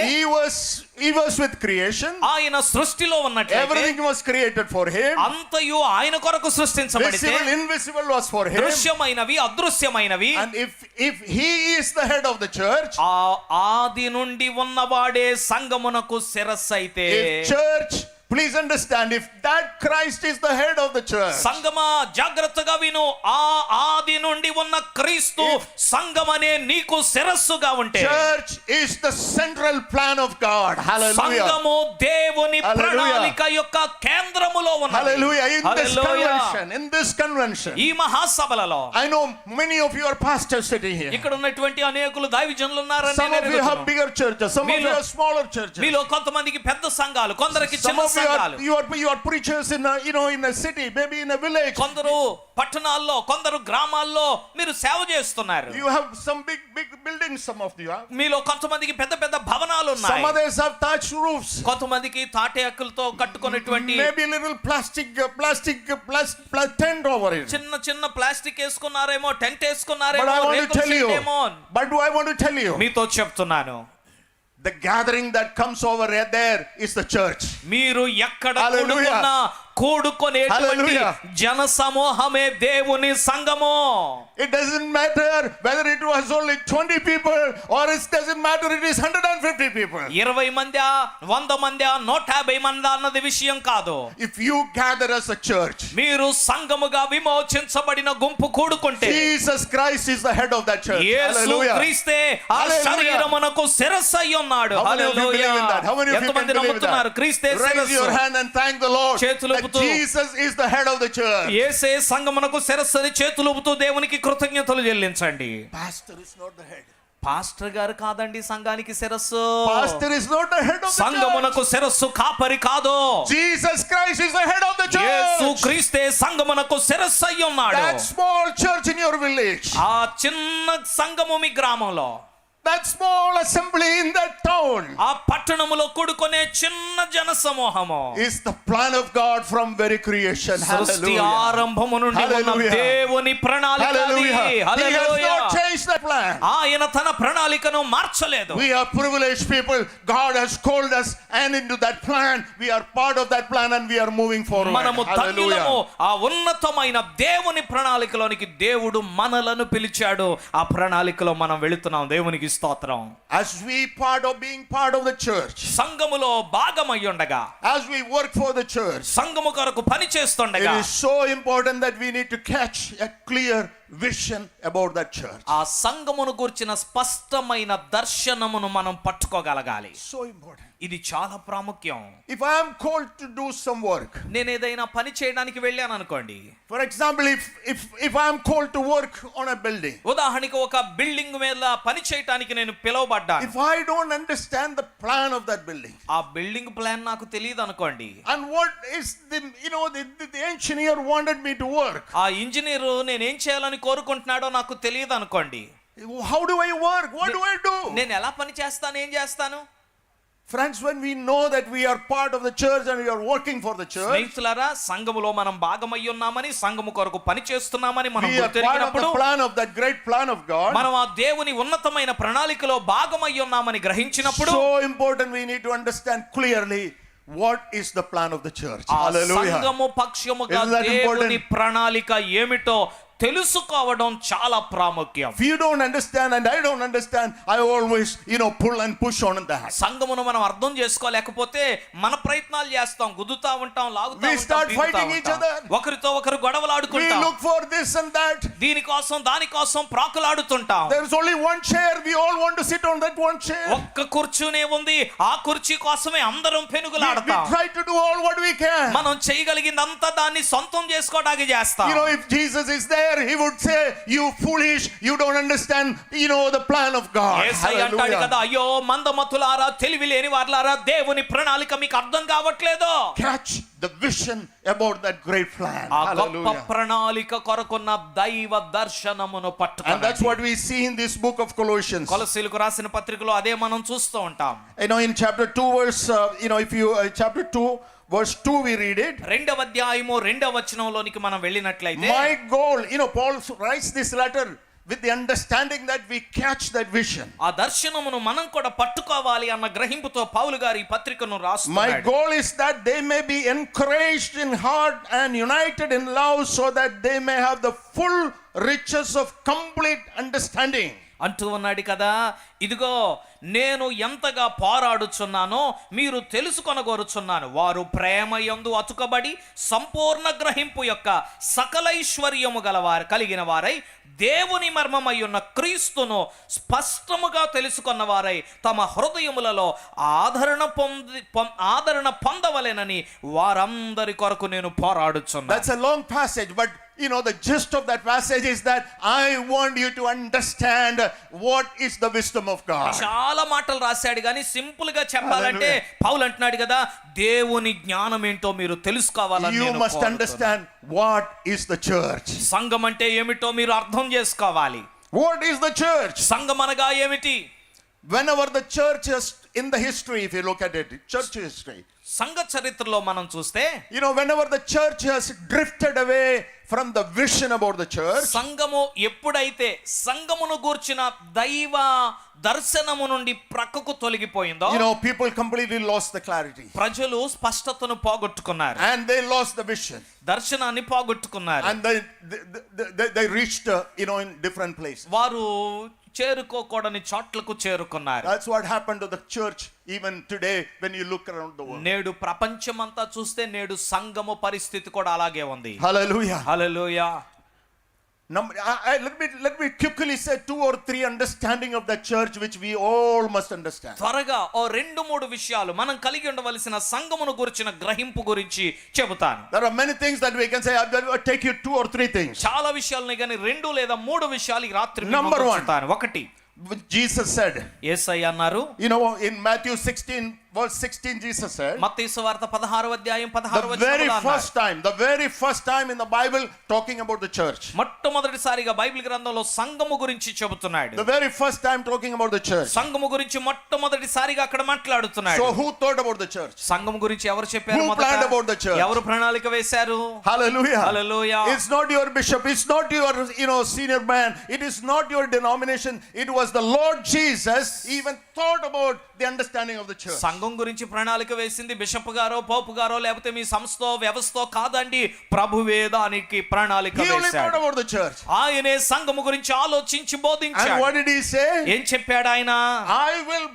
he was with creation. ఆయన సృష్టిలో ఉన్నట్లయితే, Everything was created for him. అంతయు ఆయన కొరకు సృష్టించబడితే, Visible, invisible was for him. దృశ్యమైనవి అదృశ్యమైనవి. And if he is the head of the church, ఆ ఆది నుండి ఉన్నవాడే సంఘమునకు శిరస్సు అయితే, if church, please understand, if that Christ is the head of the church, సంఘమా జాగ్రత్తగా విను, ఆ ఆది నుండి ఉన్న క్రీస్తు సంఘమనే నీకు శిరస్సుగా ఉంటే, church is the central plan of God. Hallelujah. సంఘము దేవుని Hallelujah. ప్రణాళిక యొక్క కేంద్రములో ఉన్నది. Hallelujah. Hallelujah. In this convention, ఈ మహాసభలలో I know many of you are pastors sitting here. ఇక్కడ ఉన్నటువంటి అనేకులు దైవజనులు ఉన్నారని Some నేను of you have ఎరుగుదును. bigger churches, some of you have smaller churches. మీలో కొంతమందికి పెద్ద సంఘాలు, కొందరికి Some చిన్న of సంఘాలు. you are preachers in a city, maybe in a village. కొందరు పట్టణాల్లో, కొందరు గ్రామాల్లో మీరు సేవ చేస్తున్నారు. You have some big buildings, some of you have. మీలో కొంతమందికి పెద్ద పెద్ద భవనాలు Some ఉన్నాయి. others have thatched roofs. కొంతమందికి తాటేకులతో కట్టుకున్నటువంటి Maybe a little plastic tent over it. చిన్న చిన్న ప్లాస్టిక్ వేసుకున్నారేమో, టెంట్ But వేసుకున్నారేమో, I want to రేకుల tell you, షెడ్ ఏమో. but I want to tell you, మీతో చెప్తున్నాను, the gathering that comes over there is the church. మీరు ఎక్కడ Hallelujah. కూడుకునేటువంటి Hallelujah. జన సమూహమే దేవుని సంఘము. It doesn't matter whether it was only 20 people or it doesn't matter it is 150 people. 20 మందా, 100 మందా, 150 మందా అన్నది విషయం కాదు. If you gather as a church, మీరు సంఘముగా విమోచించబడిన గుంపు కూడుకుంటే, Jesus Christ is the head of that church. Yesu Hallelujah. క్రీస్తే ఆ Hallelujah. శరీరమునకు శిరస్సు అయి ఉన్నాడు. How many of you believe in that? How many of you can ఎంతమంది believe నమ్ముతున్నారు? that? క్రీస్తే Raise శిరస్సు. your hand and thank the Lord చేతులు that ఊపుతూ, Jesus is the head of the church. యేసే సంఘమునకు శిరస్సు అని చేతులు ఊపుతూ దేవునికి కృతజ్ఞతలు చెల్లించండి. Pastor is not the head. Pastor గారు కాదండి సంఘానికి శిరస్సు. Pastor is not the head of the church. సంఘమునకు శిరస్సు కాపరి కాదు. Jesus Christ is the head of the Yesu church. క్రీస్తే సంఘమునకు శిరస్సు అయి ఉన్నాడు. That small church in your village, ఆ చిన్న సంఘము మీ గ్రామంలో, that small assembly in that town, ఆ పట్టణములో కూడుకునే చిన్న జన సమూహము is the plan of God from very creation. సృష్టి Hallelujah. ఆరంభము నుండి ఉన్న Hallelujah. దేవుని ప్రణాళిక అది. Hallelujah. He has hallelujah. not changed changed that plan. ఆయన తన ప్రణాళికను మార్చలేదు. We are privileged people. God has called us and into that plan. We are part of that plan and we are moving forward. మనము ధన్యులము. ఆ ఉన్నతమైన దేవుని ప్రణాళికలోనికి దేవుడు మనలను పిలిచాడు. ఆ ప్రణాళికలో మనం వెళుతున్నాం. దేవునికి స్తోత్రం. As we part of being part of the church, సంఘములో భాగమై ఉండగా, as we work for the church, సంఘము కొరకు పని చేస్తుండగా, it is so important that we need to catch a clear vision about that church. ఆ సంఘమును గురించిన స్పష్టమైన దర్శనమును మనం పట్టుకోగలగాలి. So important. ఇది చాలా ప్రాముఖ్యం. If I am called to do some work, నేను ఏదైనా పని చేయడానికి వెళ్ళాను అనుకోండి. for example, if I am called to work on a building, ఉదాహరణకి ఒక బిల్డింగ్ మీద పని చేయడానికి నేను పిలువబడ్డాను. if I don't understand the plan of that building, ఆ బిల్డింగ్ ప్లాన్ నాకు తెలియదు అనుకోండి. and what is the engineer wanted me to work, ఆ ఇంజనీరు నేను ఏం చేయాలని కోరుకుంటున్నాడో నాకు తెలియదు అనుకోండి. how do I work? What do I do? నేను ఎలా పని చేస్తాను, ఏం చేస్తాను? Friends, when we know that we are part of the church and we are working for the church, స్నేహితులారా, సంఘములో మనం భాగమై ఉన్నామని, సంఘము కొరకు పని చేస్తున్నామని మనం we are part of గుర్తెరిగినప్పుడు, the plan of that great plan of God. మనం ఆ దేవుని ఉన్నతమైన ప్రణాళికలో భాగమై ఉన్నామని గ్రహించినప్పుడు, So important, we need to understand clearly what is the plan of the church. ఆ Hallelujah. సంఘము పక్షముగా Isn't that దేవుని important? ప్రణాళిక ఏమిటో తెలుసుకోవడం చాలా ప్రాముఖ్యం. If you don't understand and I don't understand, I always, pull and push on that. సంఘమును మనం అర్థం చేసుకోలేకపోతే మన ప్రయత్నాలు చేస్తాం, గుద్దుతా ఉంటాం, లాగుతా We ఉంటాం, start పీకుతా fighting each ఉంటాం. other. ఒకరితో ఒకరు We గొడవలాడుకుంటాం. look for this and that. దీనికోసం దానికోసం ప్రాకులాడుతుంటాం. There's only one chair. We all want to sit on that one chair. ఒక్క కుర్చీనే ఉంది, ఆ కుర్చీ కోసమే అందరం We పెనుగులాడతాం. try to do all what we can. మనం చేయగలిగిందంతా దాన్ని సొంతం చేసుకోవడానికి చేస్తాం. If Jesus is there, he would say, you foolish, you don't understand, the plan of God. యేసయ్య అంటాడు కదా, అయ్యో మందమతులారా, తెలివి లేని వారులారా, దేవుని ప్రణాళిక మీకు అర్థం కావట్లేదు. Catch the vision about that great plan. ఆ గొప్ప Hallelujah. ప్రణాళిక కొరకున్న దైవ దర్శనమును And పట్టుకోండి. that's what we see in this book of Colossians. కొలస్సీలకు రాసిన పత్రికలో అదే మనం చూస్తూ ఉంటాం. In chapter 2 verse, chapter 2 verse 2 we read it. 2వ అధ్యాయము 2వ వచనంలోనికి మనం వెళ్ళినట్లయితే, My goal, Paul writes this letter with the understanding that we catch that vision. ఆ దర్శనమును మనం కూడా పట్టుకోవాలి అన్న గ్రహింపుతో పౌలు గారు ఈ పత్రికను My రాస్తున్నాడు. goal is that they may be encouraged in heart and united in love, so that they may have the full riches of complete understanding. అంటూ ఉన్నాడు కదా, ఇదిగో నేను ఎంతగా పోరాడుచున్నానో మీరు తెలుసుకొనగోరుచున్నాను. వారు ప్రేమయందు అతుకబడి సంపూర్ణ గ్రహింపు యొక్క సకలైశ్వర్యము కలిగిన వారై దేవుని మర్మమై ఉన్న క్రీస్తును స్పష్టముగా తెలుసుకున్న వారై తమ హృదయములలో ఆదరణ పొందవలెనని వారందరి కొరకు నేను పోరాడుచున్నాను. That's a long passage, but the gist of that passage is that I want you to understand what is the wisdom of God. చాలా మాటలు రాశాడు కానీ సింపుల్ గా చెప్పాలంటే పౌలు అంటున్నాడు కదా, దేవుని జ్ఞానం ఏంటో మీరు తెలుసుకోవాలని You must understand what is the church. సంఘం అంటే ఏమిటో మీరు అర్థం చేసుకోవాలి. What is the church? సంఘం అనగా ఏమిటి? Whenever the church is in the history, if you look at it, church history, సంఘ చరిత్రలో మనం చూస్తే, whenever the church has drifted away from the vision about the church, సంఘము ఎప్పుడైతే సంఘమును గూర్చిన దైవ దర్శనము నుండి ప్రక్కకు తొలగిపోయిందో, people completely lost the clarity. ప్రజలు స్పష్టతను పోగొట్టుకున్నారు, And they lost the vision. దర్శనాన్ని పోగొట్టుకున్నారు. And they reached, in different places. వారు చేరుకోకూడని చోట్లకు చేరుకున్నారు. That's what happened to the church even today when you look around the world. నేడు ప్రపంచమంతా చూస్తే నేడు సంఘము పరిస్థితి కూడా అలాగే ఉంది. Hallelujah. Hallelujah. Let me quickly say 2 or 3 understanding of the church which we all must understand. త్వరగా ఓ 2-3 విషయాలు మనం కలిగి ఉండవలసిన సంఘమును గురించిన గ్రహింపు గురించి చెబుతాను. There are many things that we can say. I'll take you 2 or 3 things. చాలా విషయాలని కానీ 2 లేదా 3 విషయాలు ఈ రాత్రి Number 1. ఒకటి, Jesus said, యేసయ్య అన్నారు, in Matthew 16 verse 16, Jesus said, మత్తయి సువార్త 16వ అధ్యాయం 16వ the very వచనంలో first time in the Bible talking about the church. మొట్టమొదటిసారిగా బైబిల్ గ్రంథంలో సంఘము గురించి చెబుతున్నాడు. The very first time talking about the church. సంఘము గురించి మొట్టమొదటిసారిగా అక్కడ మాట్లాడుతున్నాడు. So who thought about the church? సంఘము గురించి ఎవరు చెప్పారు? Who planned about the church? ఎవరు ప్రణాళిక వేశారు? Hallelujah. Hallelujah. It's not your bishop, it's not your senior man, it is not your denomination, it was the Lord Jesus even thought about the understanding of the church. సంఘం గురించి ప్రణాళిక వేసింది బిషప్ గారో పోపు గారో లేకపోతే మీ సంస్థో వ్యవస్థో కాదండి, ప్రభువే దానికి ప్రణాళిక He only thought వేశాడు. about the church. ఆయనే సంఘము గురించి ఆలోచించి And బోధించాడు. what did he say? ఏం చెప్పాడు ఆయన? I will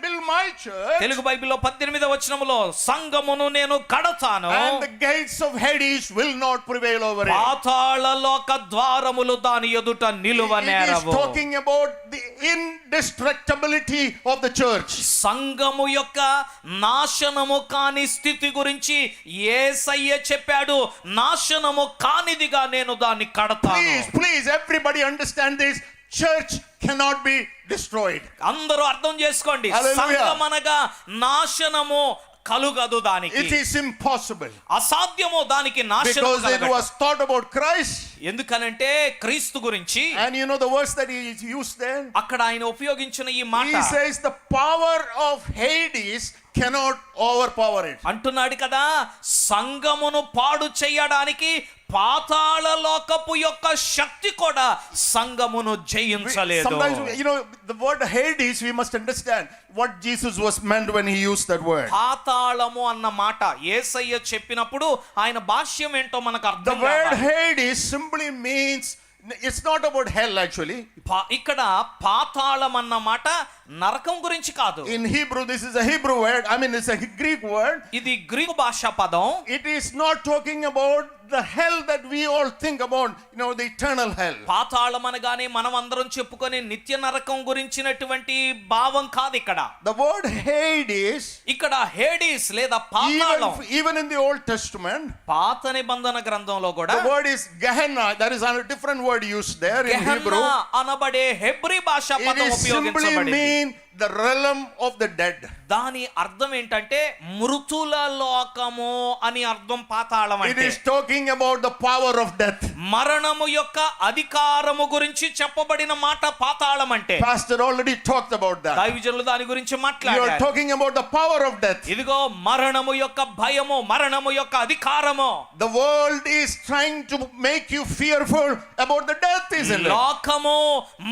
build my church, Telugu బైబిల్లో 18వ వచనములో సంఘమును నేను కడతాను, and the gates of Hades will not prevail over it. పాతాళ లోక ద్వారములు దాని ఎదుట It is నిలువనేరవు. talking about the indestructibility of the church. సంఘము యొక్క నాశనము కాని స్థితి గురించి యేసయ్య చెప్పాడు. నాశనము కానిదిగా నేను దాన్ని కడతాను. Please, everybody understand this. Church cannot be destroyed. అందరూ అర్థం చేసుకోండి. Hallelujah. సంఘమనగా నాశనము కలుగదు, దానికి It is impossible. అసాధ్యము, దానికి నాశనము Because it కలగదు. was thought about Christ. ఎందుకనంటే క్రీస్తు గురించి. And you know the verse that he used there? అక్కడ ఆయన ఉపయోగించిన ఈ మాట He says the power of Hades cannot overpower it. అంటున్నాడు కదా, సంఘమును పాడు చేయడానికి పాతాళ లోకపు యొక్క శక్తి కూడా సంఘమును జయించలేదు. Sometimes, the word Hades, we must understand what Jesus was meant when he used that word. పాతాళము అన్న మాట యేసయ్య చెప్పినప్పుడు ఆయన భాష్యం ఏంటో మనకు The అర్థం word కావాలి. Hades simply means, it's not about hell actually. ఇక్కడ పాతాళం అన్న మాట నరకం గురించి కాదు. In Hebrew, this is a Hebrew word. It's a Greek word. ఇది గ్రీకు భాషా పదం. It is not talking about the hell that we all think about, the eternal hell. పాతాళం అనగానే మనం అందరం చెప్పుకొని నిత్య నరకం గురించినటువంటి భావం కాదు ఇక్కడ. The word Hades, ఇక్కడ హేడిస్ లేదా పాతాళం, even in the Old Testament, పాత నిబంధన గ్రంథంలో కూడా the word is Gehenna. There is a different word used there in Hebrew. గెహన్నా అనబడే హెబ్రీ భాషా It పదం is simply ఉపయోగించబడింది. mean the realm of the dead. దాని అర్థం ఏంటంటే మృతుల లోకము అని అర్థం పాతాళం It అంటే. is talking about the power of death. మరణము యొక్క అధికారము గురించి చెప్పబడిన మాట పాతాళం అంటే. Pastor already talked about that. దైవజనులు దాని గురించి You are మాట్లాడారు. talking about the power of death. ఇదిగో మరణము యొక్క భయము, మరణము యొక్క అధికారము. The world is trying to make you fearful about the death, isn't it? లోకము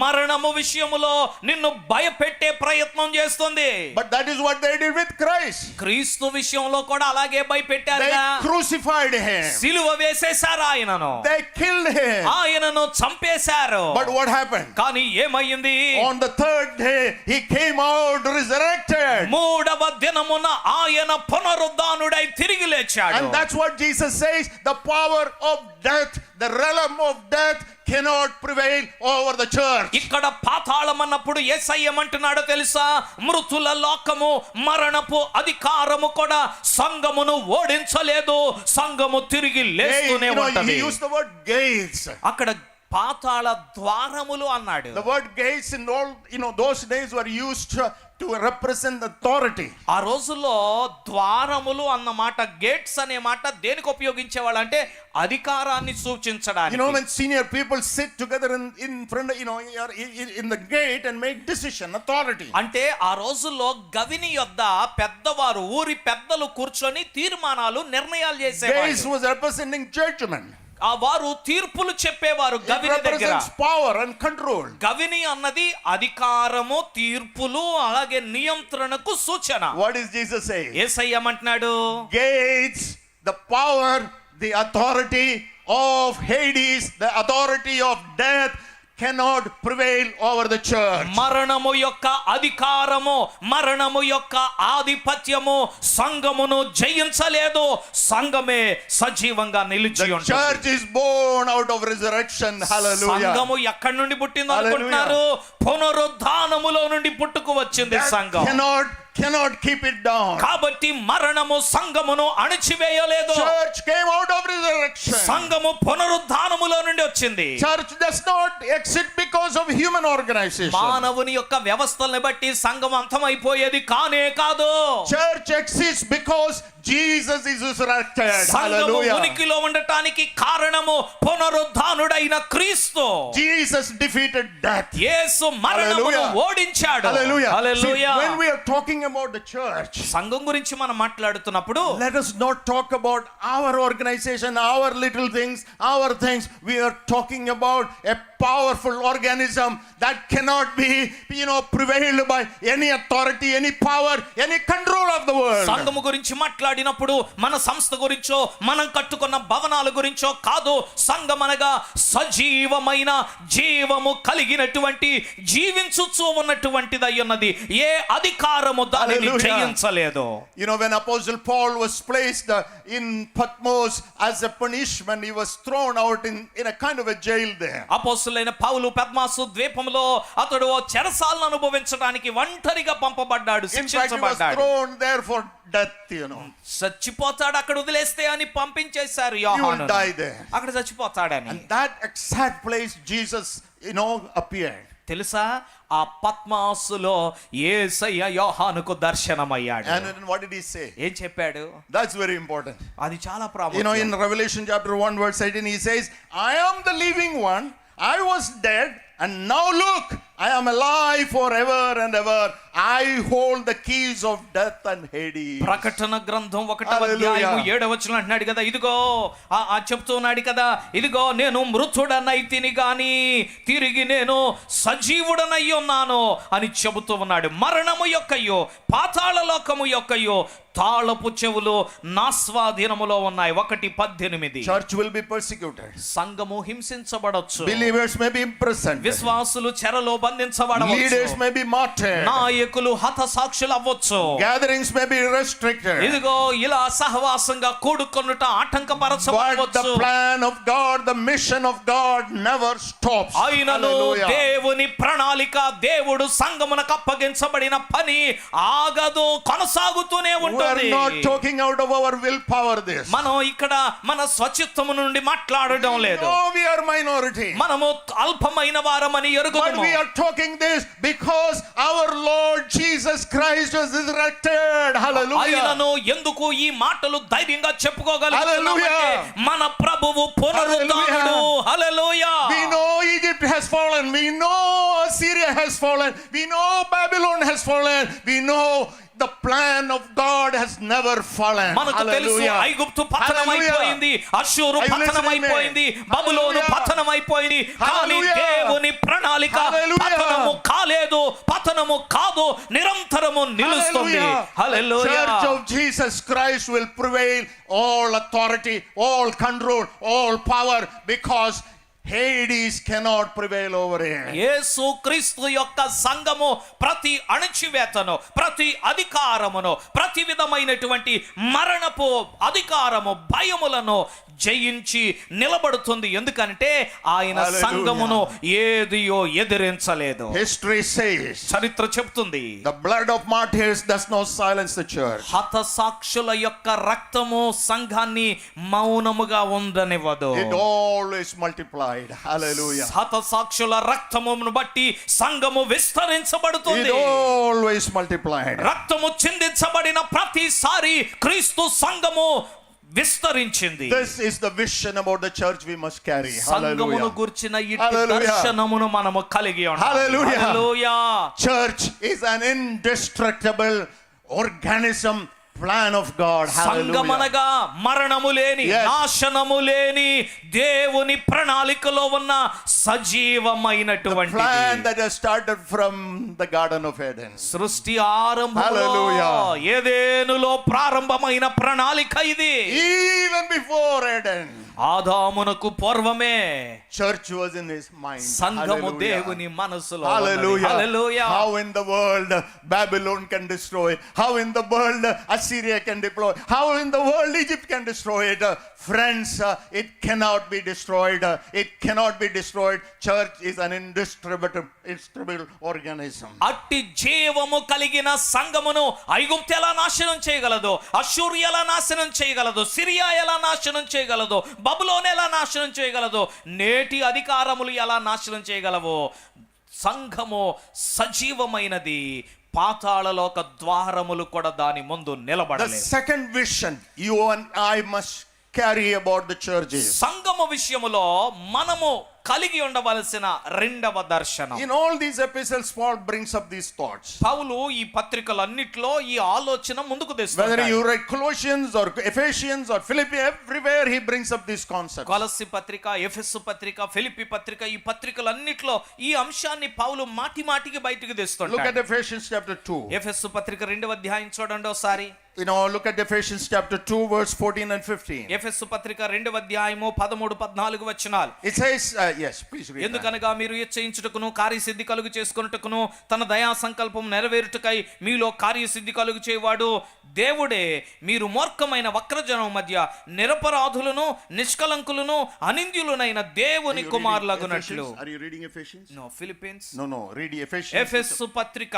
మరణము విషయములో నిన్ను భయపెట్టే ప్రయత్నం చేస్తుంది. But that is what they did with Christ. క్రీస్తు విషయంలో కూడా అలాగే భయపెట్టారుగా. They crucified him. సిలువ వేసేశారు ఆయనను. They killed him. ఆయనను చంపేశారు. But what happened? కానీ ఏమయ్యింది? On the third day, he came out resurrected. మూడవ దినమున ఆయన పునరుద్ధానుడై తిరిగి లేచాడు. And that's what Jesus says. The power of death, the realm of death cannot prevail over the church. ఇక్కడ పాతాళం అన్నప్పుడు యేసయ్య ఏమంటున్నాడో తెలుసా? మృతుల లోకము, మరణపు అధికారము కూడా సంఘమును ఓడించలేదు. సంఘము తిరిగి లేస్తూనే ఉంటది. He used the word gates. అక్కడ పాతాళ ద్వారములు అన్నాడు. The word gates in all, those days were used to represent authority. ఆ రోజుల్లో ద్వారములు అన్న మాట, గేట్స్ అనే మాట దేనికి ఉపయోగించేవాళ్ళు అంటే అధికారాన్ని సూచించడానికి. When senior people sit together in front, in the gate and make decision, authority. అంటే ఆ రోజుల్లో గవిని యొద్ద పెద్దవారు, ఊరి పెద్దలు కూర్చొని తీర్మానాలు, నిర్ణయాలు Gates చేసేవారు. was representing judgment. ఆ వారు తీర్పులు చెప్పేవారు It గవిని దగ్గర. represents power and control. గవిని అన్నది అధికారము, తీర్పులు, అలాగే నియంత్రణకు సూచన. What is Jesus saying? యేసయ్య ఏమంటున్నాడు? Gates, the power, the authority of Hades, the authority of death cannot prevail over the church. మరణము యొక్క అధికారము, మరణము యొక్క ఆధిపత్యము సంఘమును జయించలేదు. సంఘమే సజీవంగా నిలిచి The ఉంటుంది. church is born out of resurrection. Hallelujah. సంఘము ఎక్కడి నుండి పుట్టిందో అనుకుంటున్నారు? పునరుద్ధానములో నుండి పుట్టుకు వచ్చింది That సంఘం. cannot keep it down. కాబట్టి మరణము సంఘమును అణిచివేయలేదు. Church came out of resurrection. సంఘము పునరుద్ధానములో నుండి వచ్చింది. Church does not exist because of human organization. మానవుని యొక్క వ్యవస్థల్ని బట్టి సంఘం అంతమైపోయేది కానే కాదు. Church exists because Jesus is resurrected. సంఘము Hallelujah. ఉనికిలో ఉండటానికి కారణము పునరుద్ధానుడైన క్రీస్తు. Jesus defeated death. యేసు మరణమును Hallelujah. ఓడించాడు. Hallelujah. Hallelujah. See, when we are talking about the church, సంఘం గురించి మనం మాట్లాడుతున్నప్పుడు let us not talk about our organization, our little things, our things. We are talking about a powerful organism that cannot be, prevailed by any authority, any power, any control of the world. సంఘము గురించి మాట్లాడినప్పుడు మన సంస్థ గురించో మనం కట్టుకున్న భవనాల గురించో కాదు. సంఘం అనగా సజీవమైన జీవము కలిగినటువంటి జీవించుచూ ఉన్నటువంటిది అయ్యున్నది. ఏ అధికారము దానిని Hallelujah. జయించలేదు. When Apostle Paul was placed in Patmos as a punishment, he was thrown out in a kind of a jail there. అపోస్తలుడైన పౌలు పద్మాసు ద్వీపంలో అతడు చెరసాలను అనుభవించడానికి ఒంటరిగా పంపబడ్డాడు, In fact, he was శిక్షించబడ్డాడు. thrown there for death, చచ్చిపోతాడు అక్కడ వదిలేస్తే అని పంపించేశారు He will యోహానును. die there. అక్కడ చచ్చిపోతాడని. And that exact place Jesus, appeared. తెలుసా, ఆ పద్మాసులో యేసయ్య యోహానుకు దర్శనమయ్యాడు. And then what did he say? ఏం చెప్పాడు? That's very important. అది చాలా ప్రాముఖ్యం. In Revelation chapter 1 verse 18, he says, I am the living one. I was dead, and now look, I am alive forever and ever. I hold the keys of death and Hades. ప్రకటన గ్రంథం 1వ Hallelujah. అధ్యాయము 7వ వచనం అంటున్నాడు కదా, ఇదిగో ఆ చెప్తున్నాడు కదా, ఇదిగో నేను మృతుడనైతిని గాని తిరిగి నేను సజీవుడనై ఉన్నాను అని చెబుతూ ఉన్నాడు. మరణము యొక్కయో పాతాళ లోకము యొక్కయో తాళపు చెవులు నా స్వాధీనములో ఉన్నాయి. 1:18. Church will be persecuted. సంఘము హింసించబడొచ్చు. Believers may be imprisoned. విశ్వాసులు చెరలో బంధించబడవచ్చు. Leaders may be martyred. నాయకులు హతసాక్షులు అవ్వచ్చు. Gatherings may be restricted. ఇదిగో ఇలా సహవాసంగా కూడుకొనుట But ఆటంకపరచబడవచ్చు. the plan of God, the mission of God never stops. అయినను Hallelujah. దేవుని ప్రణాళిక, దేవుడు సంఘమునకు అప్పగించబడిన పని ఆగదు, కొనసాగుతూనే We are ఉంటుంది. not talking out of our willpower this. మనం ఇక్కడ మన స్వచిత్తము నుండి మాట్లాడడం లేదు. No, we are minority. మనము అల్పమైన వారమని But ఎరుగుదుము. we are talking this because our Lord Jesus Christ was resurrected. Hallelujah. అయినను ఎందుకు ఈ మాటలు ధైర్యంగా చెప్పుకోగలుగుతున్నామంటే Hallelujah. మన ప్రభువు పునరుద్ధానుడు. హల్లెలూయా. We know Egypt has fallen. We know Assyria has fallen. We know Babylon has fallen. We know the plan of God has never fallen. మనకు తెలుసు Hallelujah. ఐగుప్తు పతనమైపోయింది, అష్షూరు పతనమైపోయింది, బబులోను పతనమైపోయింది. కానీ Hallelujah. దేవుని ప్రణాళిక Hallelujah. పతనము కాలేదు, పతనము కాదు, నిరంతరము నిలుస్తుంది. హల్లెలూయా. Church of Jesus Christ will prevail all authority, all control, all power, because Hades cannot prevail over it. యేసు క్రీస్తు యొక్క సంఘము ప్రతి అణచివేతను, ప్రతి అధికారమును, ప్రతి విధమైనటువంటి మరణపు అధికారము, భయములను జయించి నిలబడుతుంది. ఎందుకంటే ఆయన Hallelujah. సంఘమును ఏదియో ఎదిరించలేదు. History says చరిత్ర చెప్తుంది, the blood of martyrs does not silence the church. హతసాక్షుల యొక్క రక్తము సంఘాన్ని మౌనముగా ఉండనివ్వదు. It always multiplied. Hallelujah. హతసాక్షుల రక్తమును బట్టి సంఘము It విస్తరించబడుతుంది. always multiplied. రక్తము చిందించబడిన ప్రతిసారి క్రీస్తు సంఘము విస్తరించింది. This is the vision about the church we must carry. సంఘమును Hallelujah. గుర్చిన ఇట్టి Hallelujah. దర్శనమును మనము కలిగి ఉండాలి. Hallelujah. Hallelujah. Church is an indestructible organism, plan of God. Hallelujah. సంఘమనగా మరణము లేని, Yes. నాశనము లేని దేవుని ప్రణాళికలో ఉన్న Plan సజీవమైనటువంటి that has started from the Garden of Eden. సృష్టి ఆరంభంలో Hallelujah. ఏదెనులో ప్రారంభమైన ప్రణాళిక ఇది. Even before Eden, ఆదామునకు పూర్వమే church was in his mind. సంఘము Hallelujah. దేవుని మనసులో ఉన్నది. Hallelujah. Hallelujah. How in the world Babylon can destroy, how in the world Assyria can deploy, how in the world Egypt can destroy it. Friends, it cannot be destroyed. It cannot be destroyed. Church is an indestructible organism. అట్టి జీవము కలిగిన సంఘమును ఐగుప్తు ఎలా నాశనం చేయగలదు, అష్షూరు ఎలా నాశనం చేయగలదు, సిరియా ఎలా నాశనం చేయగలదు, బబులోను ఎలా నాశనం చేయగలదు, నేటి అధికారములు ఎలా నాశనం చేయగలవు. సంఘము సజీవమైనది, పాతాళలోక ద్వారములు కూడా దాని ముందు The నిలబడలేదు. second vision you and I must carry about the church is, సంఘము విషయములో మనము కలిగి ఉండవలసిన రెండవ దర్శనం. in all these epistles Paul brings up these thoughts. పౌలు ఈ పత్రికలన్నిట్లో ఈ ఆలోచన ముందుకు Whether తెస్తాడు. you read Colossians or Ephesians or Philippi, everywhere he brings up these concepts. కొలస్సీ పత్రిక, ఎఫెసు పత్రిక, ఫిలిప్పీ పత్రిక, ఈ పత్రికలన్నిట్లో ఈ అంశాన్ని పౌలు మాటి మాటికి బయటికి Look at తెస్తుంటాడు. Ephesians chapter 2. ఎఫెసు పత్రిక 2వ అధ్యాయం చూడండి ఒకసారి. Look at Ephesians chapter 2 verse 14 and 15. ఎఫెసు పత్రిక 2వ అధ్యాయము 13, 14 వచనాలు. It says, yes, please read that. ఎందుకనగా మీరు ఇచ్చయించుటకును కార్యసిద్ధి కలుగు చేసుకొనుటకును తన దయా సంకల్పం నెరవేరుటకై మీలో కార్యసిద్ధి కలుగు చేయవాడు దేవుడే. మీరు మూర్ఖమైన వక్రజనం మధ్య నిరపరాధులను నిష్కలంకులను అనింద్యులనైన దేవుని కుమారులగునట్లు. Are you reading Ephesians? No, Philippians. No, read Ephesians. Ephesus పత్రిక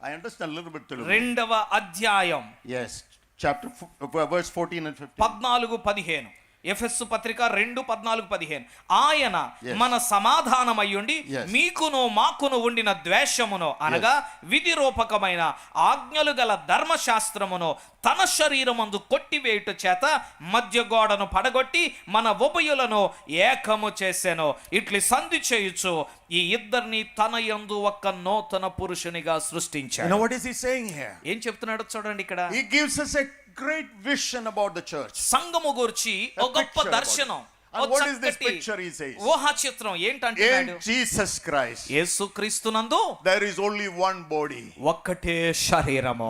I understand a little bit Telugu. 2వ అధ్యాయం Yes, chapter verse 14 and 15. 14, 15. ఎఫెసు పత్రిక 2, 14, 15. ఆయన Yes. మన సమాధానమయ్యుండి Yes. మీకును మాకును ఉండిన ద్వేషమును అనగా విధి రూపకమైన ఆజ్ఞలు గల ధర్మశాస్త్రమును తన శరీరమందు కొట్టివేయుట చేత మధ్య గోడను పడగొట్టి మన ఉభయులను ఏకము చేసెను. ఇట్లి సంధి చేయుచు ఈ ఇద్దరిని తన యందు ఒక్క నూతన పురుషునిగా సృష్టించాడు. What is he saying here? ఏం చెప్తున్నాడో చూడండి ఇక్కడ. He gives us a great vision about the church. సంఘము గురించి A ఒక గొప్ప picture about దర్శనం. And what is this picture he says? ఊహా చిత్రం ఏంటంటున్నాడు? In Jesus Christ, యేసుక్రీస్తునందు there is only one body. ఒక్కటే శరీరము.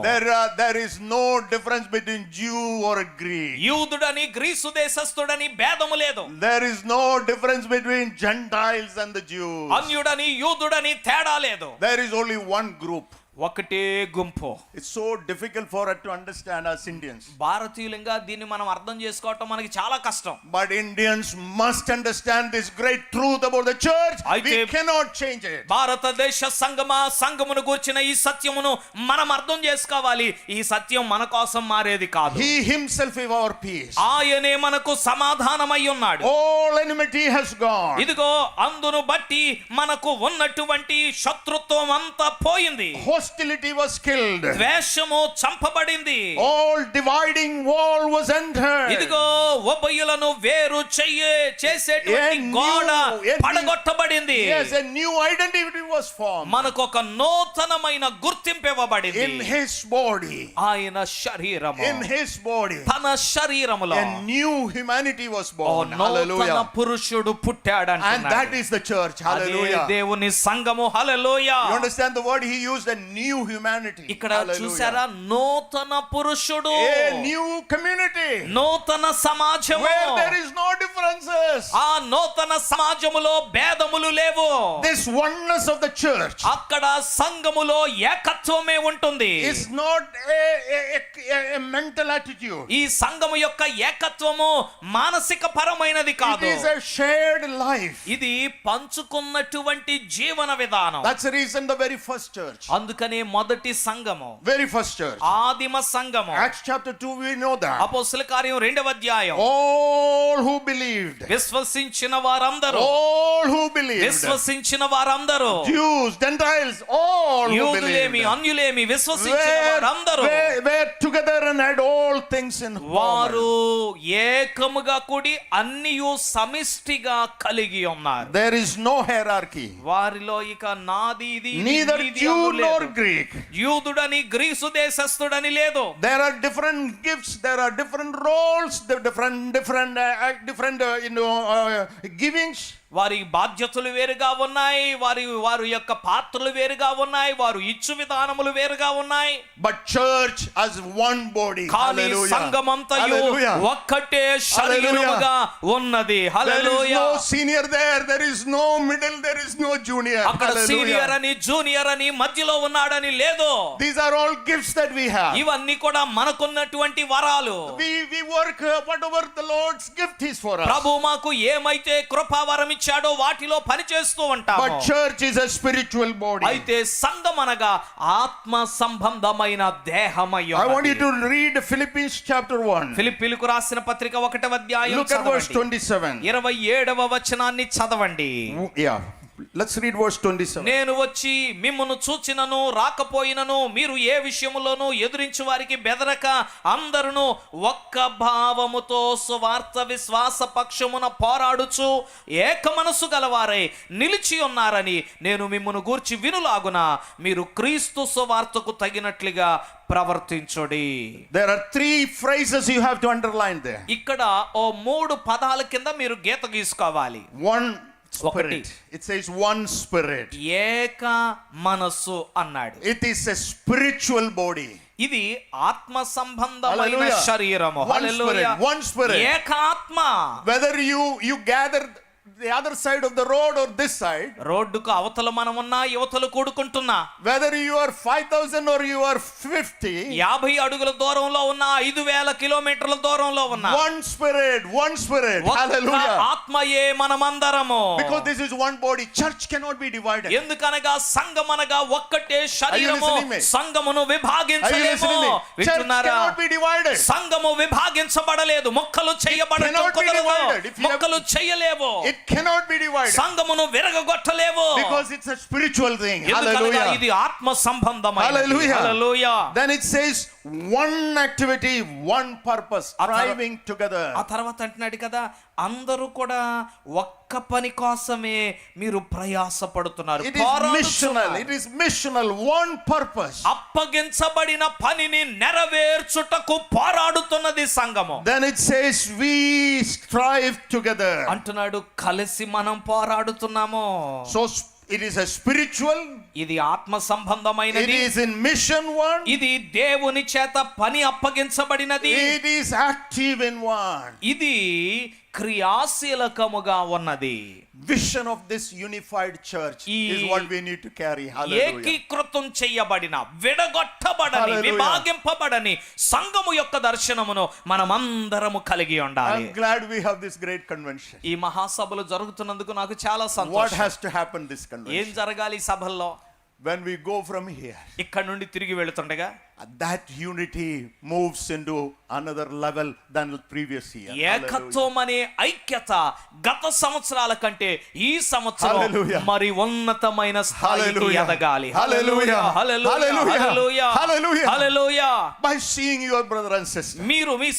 There is no difference between Jew or Greek. యూదుడని గ్రీసు దేశస్థుడని భేదము లేదు. There is no difference between Gentiles and the Jews. అన్యుడని యూదుడని తేడా లేదు. There is only one group. ఒకటే గుంపు. It's so difficult for us to understand as Indians. భారతీయులంగా దీన్ని మనం అర్థం చేసుకోవటం మనకి చాలా కష్టం. But Indians must understand this great truth about the church. We cannot change it. భారతదేశ సంఘమును గూర్చిన ఈ సత్యమును మనం అర్థం చేసుకోవాలి. ఈ సత్యం మన కోసం మారేది కాదు. He himself is our peace. ఆయనే మనకు సమాధానమై ఉన్నాడు. All enmity has gone. ఇదిగో అందును బట్టి మనకు ఉన్నటువంటి శత్రుత్వం అంతా పోయింది. Hostility was killed. ద్వేషము చంపబడింది. All dividing wall was entered. ఇదిగో ఉభయులను వేరు చేసేటువంటి గోడ పడగొట్టబడింది. Yes, a new identity was formed. మనకు ఒక నూతనమైన గుర్తింపు ఇవ్వబడింది. In his body. ఆయన శరీరము. In his body. తన శరీరములో A new humanity was born. నూతన Hallelujah. పురుషుడు పుట్టాడు. And that is the church. Hallelujah. దేవుని సంఘము. హల్లెలూయా. You understand the word he used? A new humanity. ఇక్కడ చూసారా? నూతన పురుషుడు. A new community. నూతన సమాజము. Where there is no differences. ఆ నూతన సమాజములో భేదములు లేవు. This oneness of the church. అక్కడ సంఘములో ఏకత్వమే ఉంటుంది. It's not a mental attitude. ఈ సంఘము యొక్క ఏకత్వము మానసిక పరమైనది కాదు. It is a shared life. ఇది పంచుకున్నటువంటి జీవన విధానం. That's the reason the very first church. అందుకనే మొదటి సంఘము. Very first church. ఆదిమ సంఘము. Acts chapter 2 we know that. అపోస్తల కార్యం 2వ అధ్యాయం. All who believed. విశ్వసించిన వారందరూ. All who believed. విశ్వసించిన వారందరూ. Jews, Gentiles, all who యూదులేమి believed. అన్యులేమి విశ్వసించిన వారందరూ Were together and had all things in వారు common. ఏకముగా కూడి అన్నియు సమిష్టిగా కలిగి ఉన్నారు. There is no hierarchy. వారిలో ఇక నాది ఇది Neither Jew nor Greek. యూదుడని గ్రీసు దేశస్థుడని లేదు. There are different gifts, there are different roles, different givings. వారి బాధ్యతలు వేరుగా ఉన్నాయి. వారి యొక్క పాత్రలు వేరుగా ఉన్నాయి. వారు ఇచ్చు విధానములు వేరుగా ఉన్నాయి. But church as one body. కానీ Hallelujah. సంఘమంతయు Hallelujah. ఒక్కటే శరీరముగా ఉన్నది. There is hallelujah. no senior there is no middle, there is no junior. అక్కడ సీనియర్ అని జూనియర్ అని మధ్యలో ఉన్నాడని లేదు. These are all gifts that we have. ఇవన్నీ కూడా మనకున్నటువంటి వరాలు. We work whatever the Lord's gift is for us. ప్రభు మాకు ఏమైతే కృపావరం ఇచ్చాడో వాటిలో పని చేస్తూ ఉంటాము. But church is a spiritual body. అయితే సంఘం అనగా ఆత్మ సంబంధమైన దేహమై I want you ఉన్నది. to read Philippians chapter 1. ఫిలిప్పీయులకు రాసిన పత్రిక 1వ అధ్యాయం Look at verse 27. 27వ వచనాన్ని చదవండి. Yeah, Let's read verse 27. నేను వచ్చి మిమ్మును చూచినను రాకపోయినను మీరు ఏ విషయములోనూ ఎదురించి వారికి బెదరక అందరును ఒక్క భావముతో సువార్త విశ్వాస పక్షమున పోరాడుచు ఏక మనసు గలవారై నిలిచి ఉన్నారని నేను మిమ్మును గూర్చి వినులాగున మీరు క్రీస్తు సువార్తకు తగినట్లుగా ప్రవర్తించుడి. There are 3 phrases you have to underline there. ఇక్కడ ఓ 3 పదాల కింద మీరు గీత గీసుకోవాలి. One spirit. It says one spirit. ఏక మనస్సు అన్నాడు. It is a spiritual body. ఇది ఆత్మ సంబంధమైన Hallelujah. శరీరము. One spirit. One spirit. ఏక ఆత్మ. Whether you gather the other side of the road or this side, రోడ్డుకు అవతల మనం ఉన్నా యువతలు కూడుకుంటున్నా, whether you are 5,000 or you are 50, 50 అడుగుల దూరంలో ఉన్నా, 5,000 కిలోమీటర్ల దూరంలో ఉన్నా, one spirit. ఒక్క Hallelujah. ఆత్మయే మనమందరము. Because this is one body. Church cannot be divided. ఎందుకనగా సంఘమనగా ఒక్కటే శరీరము. listening me? సంఘమును Are you విభాగించలేము. listening me? Church వింటున్నారా? cannot be divided. సంఘము విభాగించబడలేదు, మొక్కలు చేయబడదు. cannot be divided. If you have- మొక్కలు చేయలేవు, It cannot be divided. సంఘమును విరగొట్టలేవు. Because it's a spiritual thing. ఎందుకనగా Hallelujah. ఇది ఆత్మ సంబంధమైనది. Hallelujah. Hallelujah. Then it says one activity, one purpose, striving together. ఆ తర్వాత అంటున్నాడు కదా, అందరూ కూడా ఒక్క పని కోసమే మీరు ప్రయాసపడుతున్నారు, It is missional. It is missional. One purpose. అప్పగించబడిన పనిని నెరవేర్చుటకు పోరాడుతున్నది సంఘము. Then it says we strive together. అంటున్నాడు కలిసి మనం పోరాడుతున్నాము. So it is a spiritual. ఇది ఆత్మ It సంబంధమైనది. is in mission one. ఇది దేవుని చేత పని అప్పగించబడినది. It is active in one. ఇది క్రియాశీలకముగా ఉన్నది. Vision of this unified church is what we need to carry. Hallelujah. ఏకీకృతం చేయబడిన, విడగొట్టబడని, Hallelujah. విభాగింపబడని సంఘము యొక్క దర్శనమును మనమందరము కలిగి ఉండాలి. I'm glad we have this great convention. ఈ మహాసభలు జరుగుతున్నందుకు నాకు చాలా What సంతోషం. has to happen this ఏం convention? జరగాలి ఈ సభల్లో? When we go from here, ఇక్కడ నుండి తిరిగి వెళుతుండగా that unity moves into another level than the previous year. Hallelujah. ఏకత్వం అనే ఐక్యత గత సంవత్సరాల కంటే ఈ సంవత్సరం Hallelujah. మరి ఉన్నతమైన స్థాయికి Hallelujah. ఎదగాలి. Hallelujah. Hallelujah. Hallelujah. Hallelujah. Hallelujah. By seeing your brother and sister, మీరు మీ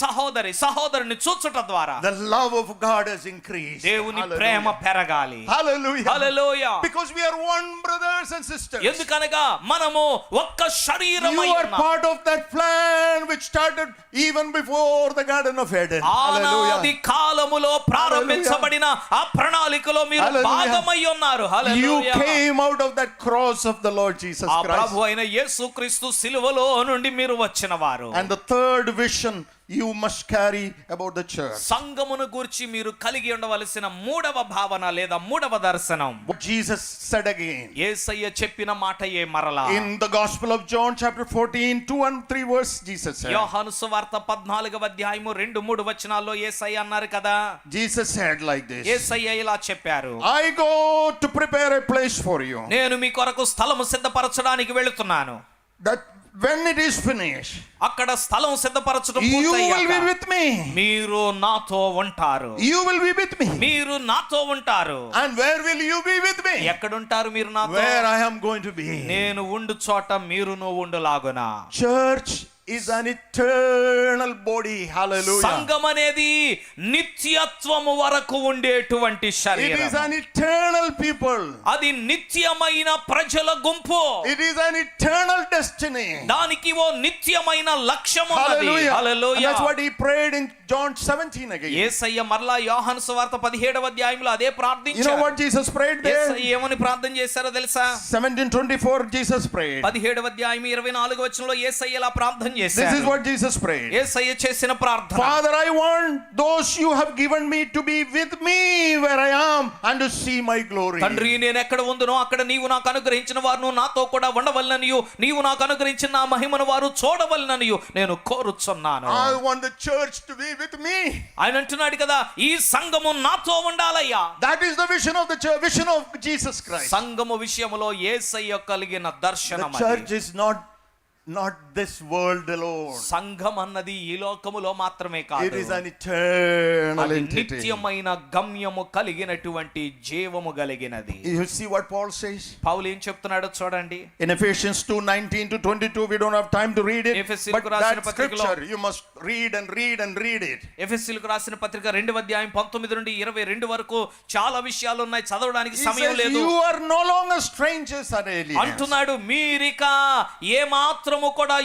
సహోదరుని చూచుట ద్వారా the love of God has increased. దేవుని Hallelujah. ప్రేమ పెరగాలి. Hallelujah. Hallelujah. Because we are one brothers and sisters. ఎందుకనగా మనము ఒక్క శరీరమై You are ఉన్నాము. part of that plan which started even before the Garden of Eden. ఆనాది Hallelujah. కాలములో ప్రారంభించబడిన ఆ ప్రణాళికలో మీరు Hallelujah. భాగమై ఉన్నారు. You hallelujah. came out of that cross of the Lord Jesus ఆ Christ. ప్రభు అయిన యేసుక్రీస్తు సిలువలో నుండి మీరు వచ్చిన వారు. And the third vision you must carry about the church. సంఘమును గూర్చి మీరు కలిగి ఉండవలసిన మూడవ భావన లేదా మూడవ దర్శనం, What Jesus said again యేసయ్య చెప్పిన మాటయే మరలా. in the Gospel of John chapter 14 2 and 3 verse, Jesus said. యోహాను సువార్త 14వ అధ్యాయము 2-3 వచనాల్లో యేసయ్య అన్నారు కదా. Jesus said like this. యేసయ్య ఇలా చెప్పారు, I go to prepare a place for you, నేను మీ కొరకు స్థలము సిద్ధపరచడానికి వెళుతున్నాను. that when it is finished, అక్కడ స్థలం సిద్ధపరచడం you will be పూర్తయ్యాక with me. మీరు నాతో ఉంటారు. You will be with me. మీరు నాతో ఉంటారు. And where will you be with me? ఎక్కడుంటారు మీరు నాతో? Where I am going to be. నేను ఉండు చోట మీరును ఉండులాగునా. Church is an eternal body. Hallelujah. సంఘం అనేది నిత్యత్వము వరకు ఉండేటువంటి It is శరీరం. an eternal people. అది నిత్యమైన ప్రజల గుంపు. It is an eternal destiny. దానికి ఓ నిత్యమైన లక్ష్యం ఉన్నది. Hallelujah. And hallelujah. that's what he prayed in John 17 again. యేసయ్య మరలా యోహాను సువార్త 17వ అధ్యాయంలో అదే You know ప్రార్థించారు. what Jesus prayed there? యేసయ్య ఏమని ప్రార్థన చేశారో తెలుసా? 17:24 Jesus prayed. 17వ అధ్యాయం 24వ వచనంలో యేసయ్య ఇలా ప్రార్థన This is చేశారు. what Jesus prayed. యేసయ్య చేసిన ప్రార్థన, Father, I want those you have given me to be with me where I am and to see my glory. తండ్రి నేను ఎక్కడ ఉందునో అక్కడ నీవు నాకు అనుగ్రహించిన వారును నాతో కూడా ఉండవలననియు నీవు నాకు అనుగ్రహించిన నా మహిమను వారు చూడవలననియు నేను కోరుచున్నాను. I want the church to be with me. ఆయన అంటున్నాడు కదా, ఈ సంఘము నాతో ఉండాలయ్యా. That is the vision of the church, vision of Jesus Christ. సంఘము విషయములో యేసయ్య కలిగిన The దర్శనం church is not not this world alone. సంఘం అన్నది ఈ లోకములో మాత్రమే It కాదు, is an eternal అది entity. నిత్యమైన గమ్యము కలిగినటువంటి జీవము కలిగినది. You see what Paul says? పౌలు ఏం చెప్తున్నాడో చూడండి. In Ephesians 2:19-22, we don't have time to read it, ఎఫెసీయులకు but రాసిన that పత్రికలో- scripture, you must read and read and read it. ఎఫెసీయులకు రాసిన పత్రిక 2వ అధ్యాయం 19 నుండి 22 వరకు చాలా విషయాలు ఉన్నాయి, చదవడానికి He సమయం says, లేదు. you are no longer strangers and aliens. అంటున్నాడు, మీరిక ఏ మాత్రము కూడా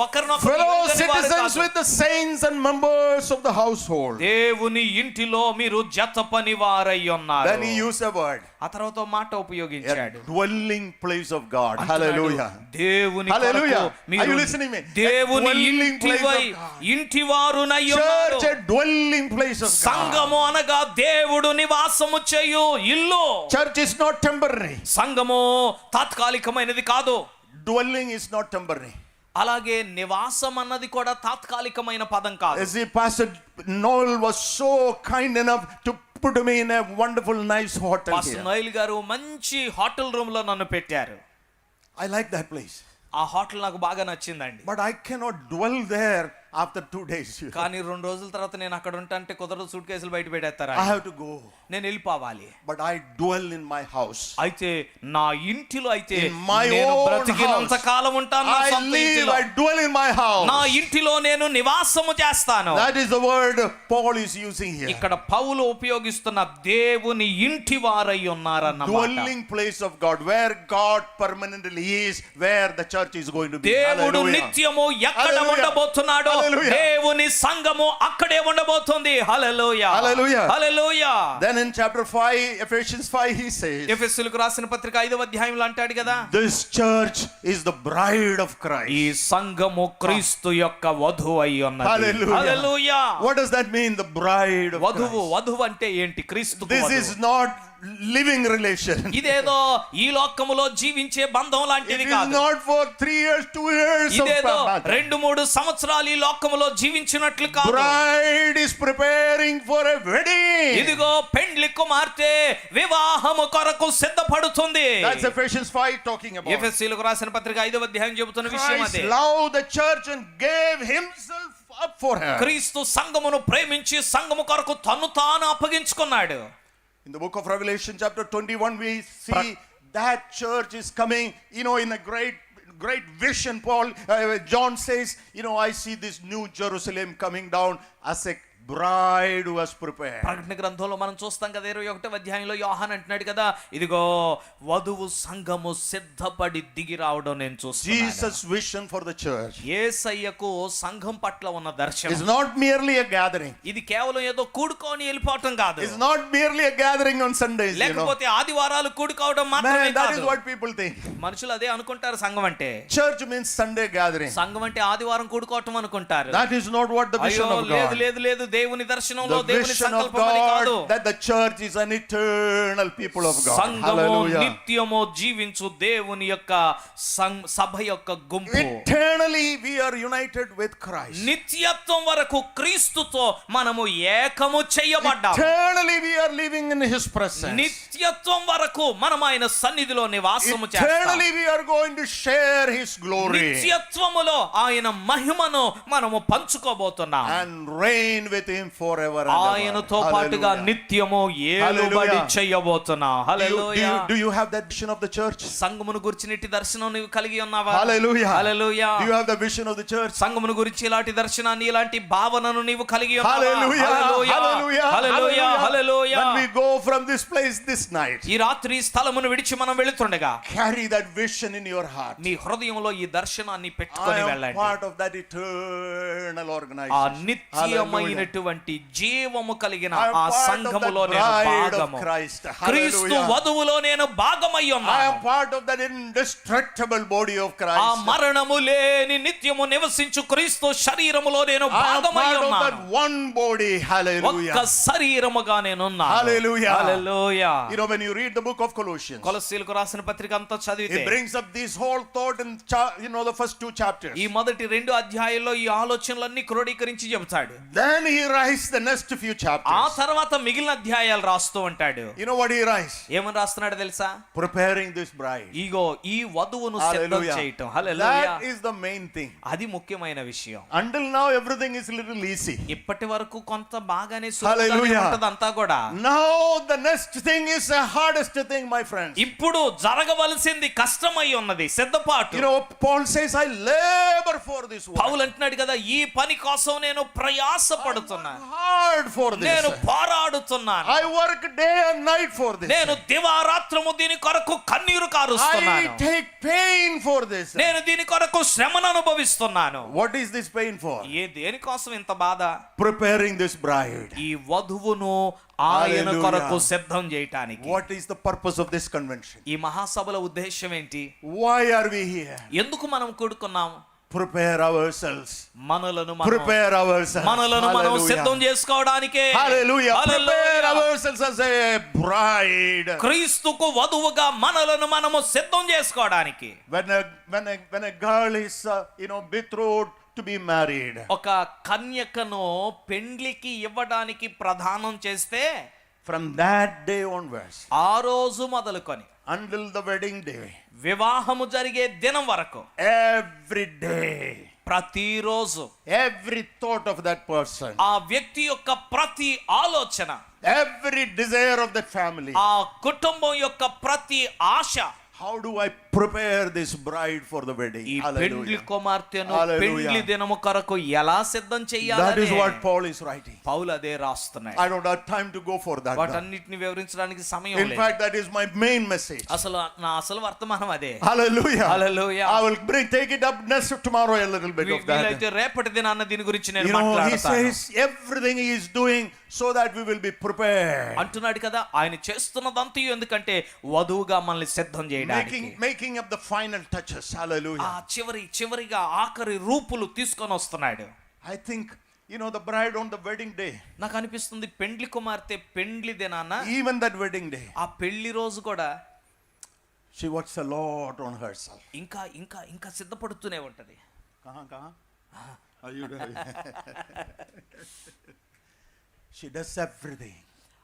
ఒకరినొకరు Fellow ఎరుగని వారు citizens కాదు. with the saints and members of the household. దేవుని ఇంటిలో మీరు జత పని వారై ఉన్నారు. Then he used a word. ఆ తర్వాత మాట A ఉపయోగించాడు. dwelling place of God. అంటున్నాడు, Hallelujah. దేవుని Hallelujah. కొరకు Are మీరు you listening me? A దేవుని dwelling place of ఇంటివై God. ఇంటివారునై ఉన్నారు. Church, a dwelling place of God. సంఘము అనగా దేవుడు నివాసము చేయు ఇల్లు. Church is not temporary. సంఘము తాత్కాలికమైనది కాదు. Dwelling is not temporary. అలాగే నివాసం అన్నది కూడా తాత్కాలికమైన పదం కాదు. As the Pastor Noel was so kind enough to put me in a wonderful, nice hotel pastor here. Noel గారు మంచి హోటల్ రూమ్ లో నన్ను పెట్టారు. I like that place. ఆ హోటల్ నాకు బాగా నచ్చిందండి. But I cannot dwell there after 2 days. కానీ 2 రోజుల తర్వాత నేను అక్కడ ఉంటాంటే కుదరదు, సూట్ కేసులు బయట పెట్టేస్తారా, I have to go. నేను వెళ్ళిపోవాలి. But I dwell in my house. అయితే నా ఇంటిలో అయితే In my నేను own బ్రతికినంత house. కాలం ఉంటాను. నా I సొంత live, ఇంటిలో, I dwell in my house. నా ఇంటిలో నేను నివాసము చేస్తాను. That is the word Paul is using here. ఇక్కడ పౌలు ఉపయోగిస్తున్న దేవుని ఇంటి వారై ఉన్నారన్నమాట. Dwelling place of God, where God permanently is, where the church is going to be. దేవుడు Hallelujah. నిత్యము ఎక్కడ Hallelujah. ఉండబోతున్నాడో Hallelujah. దేవుని సంఘము అక్కడే ఉండబోతుంది. హల్లెలూయా, Hallelujah. Hallelujah. Then in chapter 5, Ephesians 5, he says, ఎఫెసీయులకు రాసిన పత్రిక 5వ అధ్యాయంలో అంటాడు కదా, this church is the bride of Christ. ఈ సంఘము క్రీస్తు యొక్క వధువు అయి ఉన్నది. Hallelujah. Hallelujah. What does that mean, the bride of వధువు, Christ? వధువు అంటే ఏంటి? క్రీస్తు. This is not living relation. ఇదేదో ఈ లోకములో జీవించే బంధం It లాంటిది is కాదు. not for 3 years, 2 years of ఇదేదో matter. 2-3 సంవత్సరాలు ఈ లోకములో జీవించినట్లు కాదు. Bride is preparing for a wedding. ఇదిగో పెండ్లి కుమార్తె వివాహము కొరకు సిద్ధపడుతుంది. That's Ephesians 5 talking about. ఎఫెసీయులకు రాసిన పత్రిక 5వ అధ్యాయం చెబుతున్న విషయం Christ అదే. loved the church and gave himself up for her. క్రీస్తు సంఘమును ప్రేమించి సంఘము కొరకు తన్ను తాను అప్పగించుకున్నాడు. In the book of Revelation chapter 21 we see that church is coming, in a great vision. John says, I see this new Jerusalem coming down as a bride who was prepared. ప్రకటన గ్రంథంలో మనం చూస్తాం కదా 21వ అధ్యాయంలో యోహాను అంటున్నాడు కదా, ఇదిగో వధువు సంఘము సిద్ధపడి దిగి రావడం నేను చూస్తున్నాను. Jesus' vision for the church యేసయ్యకు సంఘం పట్ల ఉన్న is దర్శనం not merely a gathering. ఇది కేవలం ఏదో కూడుకొని వెళ్ళిపోవటం కాదు. It's not merely a gathering on Sundays. లేకపోతే ఆదివారాలు కూడుకోవడం మాత్రమే Man, that is కాదు. what people think. మనుషులు అదే అనుకుంటారు సంఘం అంటే. Church means Sunday gathering. సంఘం అంటే ఆదివారం కూడుకోవటం అనుకుంటారు. That is not what the vision అయ్యో of లేదు God. లేదు లేదు, దేవుని దర్శనంలో The దేవుని vision of సంకల్పం అది కాదు. God that the church is an eternal people of God. సంఘము Hallelujah. నిత్యము జీవించు దేవుని యొక్క సభ యొక్క గుంపు. Eternally we are united with Christ. నిత్యత్వం వరకు క్రీస్తుతో మనము ఏకము చేయబడ్డాము. Eternally we are living in his presence. నిత్యత్వం వరకు మనం ఆయన సన్నిధిలో నివాసము చేస్తాము. Eternally we are going to share his glory నిత్యత్వములో ఆయన మహిమను మనము పంచుకోబోతున్నాం. and reign with him forever and ఆయనతో ever. పాటుగా Hallelujah. నిత్యము ఏలుబడి Hallelujah. చేయబోతున్నాం. హల్లెలూయా. Do you have that vision of the church? సంఘమును గురించి ఇట్టి దర్శనం నీవు కలిగి ఉన్నావా? Hallelujah. Hallelujah. Do you have the vision of the church? సంఘమును గురించి ఇలాంటి దర్శనాన్ని, ఇలాంటి భావనను నీవు కలిగి ఉన్నావా? Hallelujah. Hallelujah. Hallelujah. Hallelujah. Hallelujah. When we go from this place this night, ఈ రాత్రి ఈ స్థలమును విడిచి మనం వెళుతుండగా carry that vision in your heart. మీ హృదయంలో ఈ దర్శనాన్ని I పెట్టుకొని am వెళ్ళండి. part of that eternal ఆ organization. నిత్యమైనటువంటి జీవము కలిగిన I am ఆ part of సంఘములో that నేను bride of భాగము. Christ. క్రీస్తు Hallelujah. వధువులో నేను భాగమై I ఉన్నాను. am part of that indestructible body of ఆ Christ. మరణము లేని నిత్యము నివసించు క్రీస్తు శరీరములో నేను I am భాగమై part of ఉన్నాను. that one body. Hallelujah. ఒక్క శరీరముగా నేను ఉన్నాను. Hallelujah. Hallelujah. When you read the book of Colossians, కొలస్సీలకు రాసిన పత్రిక అంతా చదివితే it brings up this whole thought in the first 2 chapters. ఈ మొదటి 2 అధ్యాయాల్లో ఈ ఆలోచనలన్నీ క్రోడీకరించి చెబుతాడు. Then he he writes the next few ఆ chapters, తర్వాత మిగిలిన అధ్యాయాలు రాస్తూ ఉంటాడు. you know what he writes? ఏమని రాస్తున్నాడు తెలుసా? Preparing this bride. ఇగో ఈ వధువును సిద్ధం Hallelujah. చేయటం. హల్లెలూయా. That is the main thing. అది ముఖ్యమైన విషయం. Until now, everything is little easy. ఇప్పటి వరకు కొంత బాగానే సులువుగానే Hallelujah. ఉంటదంతా కూడా. Now the next thing is the hardest thing, my friends. ఇప్పుడు జరగవలసింది కష్టమై ఉన్నది, సిద్ధపాటు. You know, Paul says, I labor for this work. పౌలు అంటున్నాడు కదా, ఈ పని కోసం నేను ప్రయాసపడుతున్నాను, Hard for this. నేను పోరాడుతున్నాను, I work day and night for this. నేను దివారాత్రము దీని కొరకు కన్నీరు I కారుస్తున్నాను, take pain for this. నేను దీని కొరకు శ్రమను అనుభవిస్తున్నాను. What is this pain for? దేని కోసం ఇంత బాధ? Preparing this bride. ఈ వధువును ఆయన Hallelujah. కొరకు సిద్ధం చేయటానికి. What is the purpose of this convention? ఈ మహాసభల ఉద్దేశం ఏంటి? Why are we here? ఎందుకు మనం కూడుకున్నాం? Prepare ourselves. మనలను Prepare ourselves. మనం Hallelujah. సిద్ధం చేసుకోవడానికే. Hallelujah. Hallelujah. Prepare ourselves as a bride. క్రీస్తుకు వధువుగా మనలను మనము సిద్ధం చేసుకోవడానికి. When a girl is betrothed to be married, ఒక కన్యకను పెండ్లికి ఇవ్వడానికి ప్రదానం చేస్తే from that day onwards ఆ రోజు మొదలుకొని until the wedding day, వివాహము జరిగే దినం వరకు every day, ప్రతిరోజు every thought of that person, ఆ వ్యక్తి యొక్క ప్రతి ఆలోచన, every desire of that family, ఆ కుటుంబం యొక్క ప్రతి ఆశ, how do I prepare this bride for the wedding? ఈ పెండ్లి Hallelujah. కుమార్తెను Hallelujah. పెండ్లి దినము కొరకు ఎలా సిద్ధం That చేయాలి? is what Paul is writing. పౌలు అదే రాస్తున్నాడు. I don't have time to go for that. వాటన్నిటిని వివరించడానికి సమయం In లేదు. fact, that is my main message. అసలు నా అసలు వర్తమానం అదే. Hallelujah. Hallelujah. I will take it up next tomorrow a little bit of that. వీలైతే రేపటి దినాన్న దీని గురించి నేను He మాట్లాడతాను. says everything he is doing so that we will be prepared. అంటున్నాడు కదా, ఆయన చేస్తున్నదంతయు ఎందుకంటే వధువుగా మనల్ని సిద్ధం చేయడానికి, Making up the final touches. Hallelujah. ఆ చివరిగా ఆఖరి రూపులు తీసుకొని వస్తున్నాడు. I think the bride on the wedding day, నాకు అనిపిస్తుంది పెండ్లి కుమార్తె పెండ్లి దినాన, even that wedding day, ఆ పెళ్లి రోజు కూడా she works a lot on herself. ఇంకా ఇంకా ఇంకా సిద్ధపడుతూనే ఉంటది. Kahan? Are you doing? She does everything.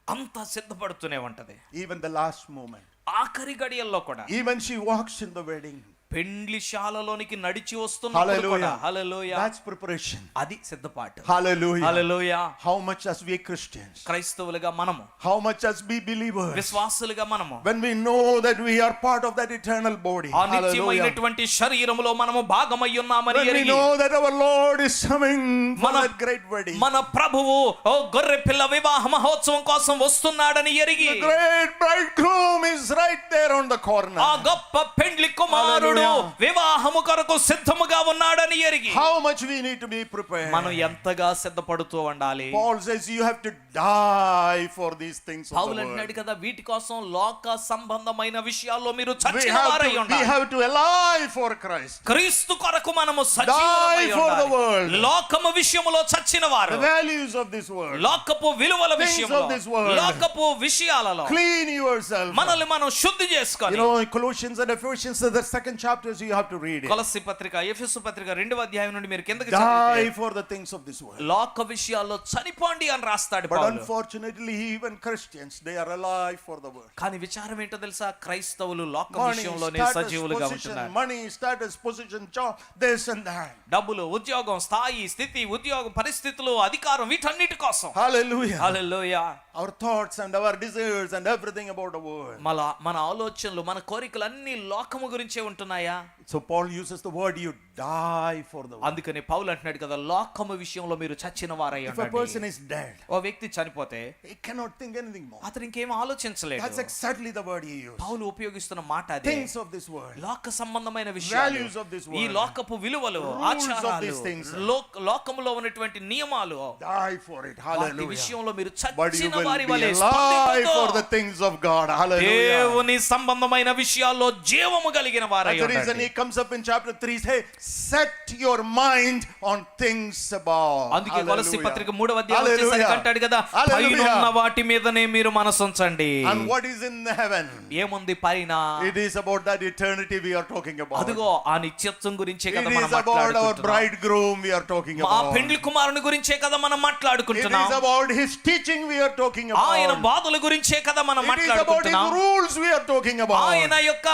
అంతా సిద్ధపడుతూనే ఉంటది. Even the last moment. ఆఖరి గడియల్లో కూడా, Even she walks in the wedding. పెండ్లి శాలలోనికి నడిచి వస్తున్నప్పుడు కూడా, హల్లెలూయా, That's preparation. అది సిద్ధపాటు. Hallelujah. Hallelujah. How much as we Christians, క్రైస్తవులుగా మనము, how much as we believers, విశ్వాసులుగా మనము, when we know that we are part of that eternal body, ఆ hallelujah, నిత్యమైనటువంటి శరీరములో మనము భాగమై ఉన్నామని when we ఎరిగి, know that our Lord is coming for మన- that great wedding, మన ప్రభువు ఓ గొర్రె పిల్ల వివాహ మహోత్సవం కోసం వస్తున్నాడని ఎరిగి, the great bridegroom is right there on the corner. ఆ గొప్ప పెండ్లి కుమారుడు వివాహము కొరకు సిద్ధముగా ఉన్నాడని ఎరిగి, How much we need to be prepared. మనం ఎంతగా సిద్ధపడుతూ ఉండాలి. Paul says you have to die for these things of Paul the అంటున్నాడు world. కదా, వీటి కోసం లోక సంబంధమైన విషయాల్లో మీరు We చచ్చిన have వారై to, we ఉండాలి. have to alive for Christ. క్రీస్తు కొరకు మనము సజీవులమై Die for the ఉండాలి. world. లోకము విషయములో చచ్చిన వారు, The values of this world. లోకపు విలువల Things విషయంలో, of this world. లోకపు విషయాలలో Clean yourself. మనల్ని మనం శుద్ధి చేసుకొని, In Colossians and Ephesians, the second chapters, you have to read it. కొలస్సీ పత్రిక, ఎఫెసు పత్రిక 2వ అధ్యాయం నుండి మీరు కిందకి Die చదివితే, for the things of this world. లోక విషయాల్లో చనిపోండి అని రాస్తాడు But Paul. unfortunately, even Christians, they are alive for the world. కానీ విచారం ఏంటో తెలుసా, క్రైస్తవులు లోక Money, విషయంలోనే status, సజీవులుగా position, ఉంటున్నారు. money, status, position, job, this and that. డబ్బులు, ఉద్యోగం, స్థాయి, స్థితి, ఉద్యోగం, పరిస్థితులు, అధికారం, వీటన్నిటి కోసం. Hallelujah. Hallelujah. Our thoughts and our desires and everything about the world. మన ఆలోచనలు, మన కోరికలు అన్ని లోకము గురించే ఉంటున్నాయా? So Paul uses the word you die for the world. అందుకని పౌలు అంటున్నాడు కదా, లోకము విషయంలో మీరు చచ్చిన వారై If a person ఉండండి. is dead, ఓ వ్యక్తి చనిపోతే he cannot think anything more. అతను ఇంకేం ఆలోచించలేడు. That's exactly the word he used. పౌలు ఉపయోగిస్తున్న మాట అదే. Things of this world. లోక సంబంధమైన విషయాలు, Values of this world. ఈ లోకపు విలువలు, Rules of ఆచారాలు, these things. లోకములో ఉన్నటువంటి నియమాలు, Die for it. వాటి Hallelujah. విషయంలో మీరు But you చచ్చిన will వారి be వలె alive for the స్పందించొద్దు. things of God. Hallelujah. దేవుని సంబంధమైన విషయాల్లో జీవము కలిగిన వారై That's the reason ఉండండి. he comes up in chapter 3, say, set your mind on things above. అందుకే కొలస్సీ Hallelujah. పత్రిక 3వ అధ్యాయం వచ్చేసరికి అంటాడు కదా, Hallelujah. పైన ఉన్న వాటి మీదనే మీరు మనసుంచండి. And what is in heaven? ఏముంది పైన? It is about that eternity we are talking about. అదిగో ఆ నిత్యత్వం గురించే It కదా is మనం about our మాట్లాడుకుంటున్నాం. bridegroom we are talking ఆ about. పెండ్లి కుమారుని గురించే కదా మనం It మాట్లాడుకుంటున్నాం. is about his teaching we are talking ఆయన about. బాధల గురించే కదా మనం It is about his మాట్లాడుకుంటున్నాం. rules we are talking about. ఆయన యొక్క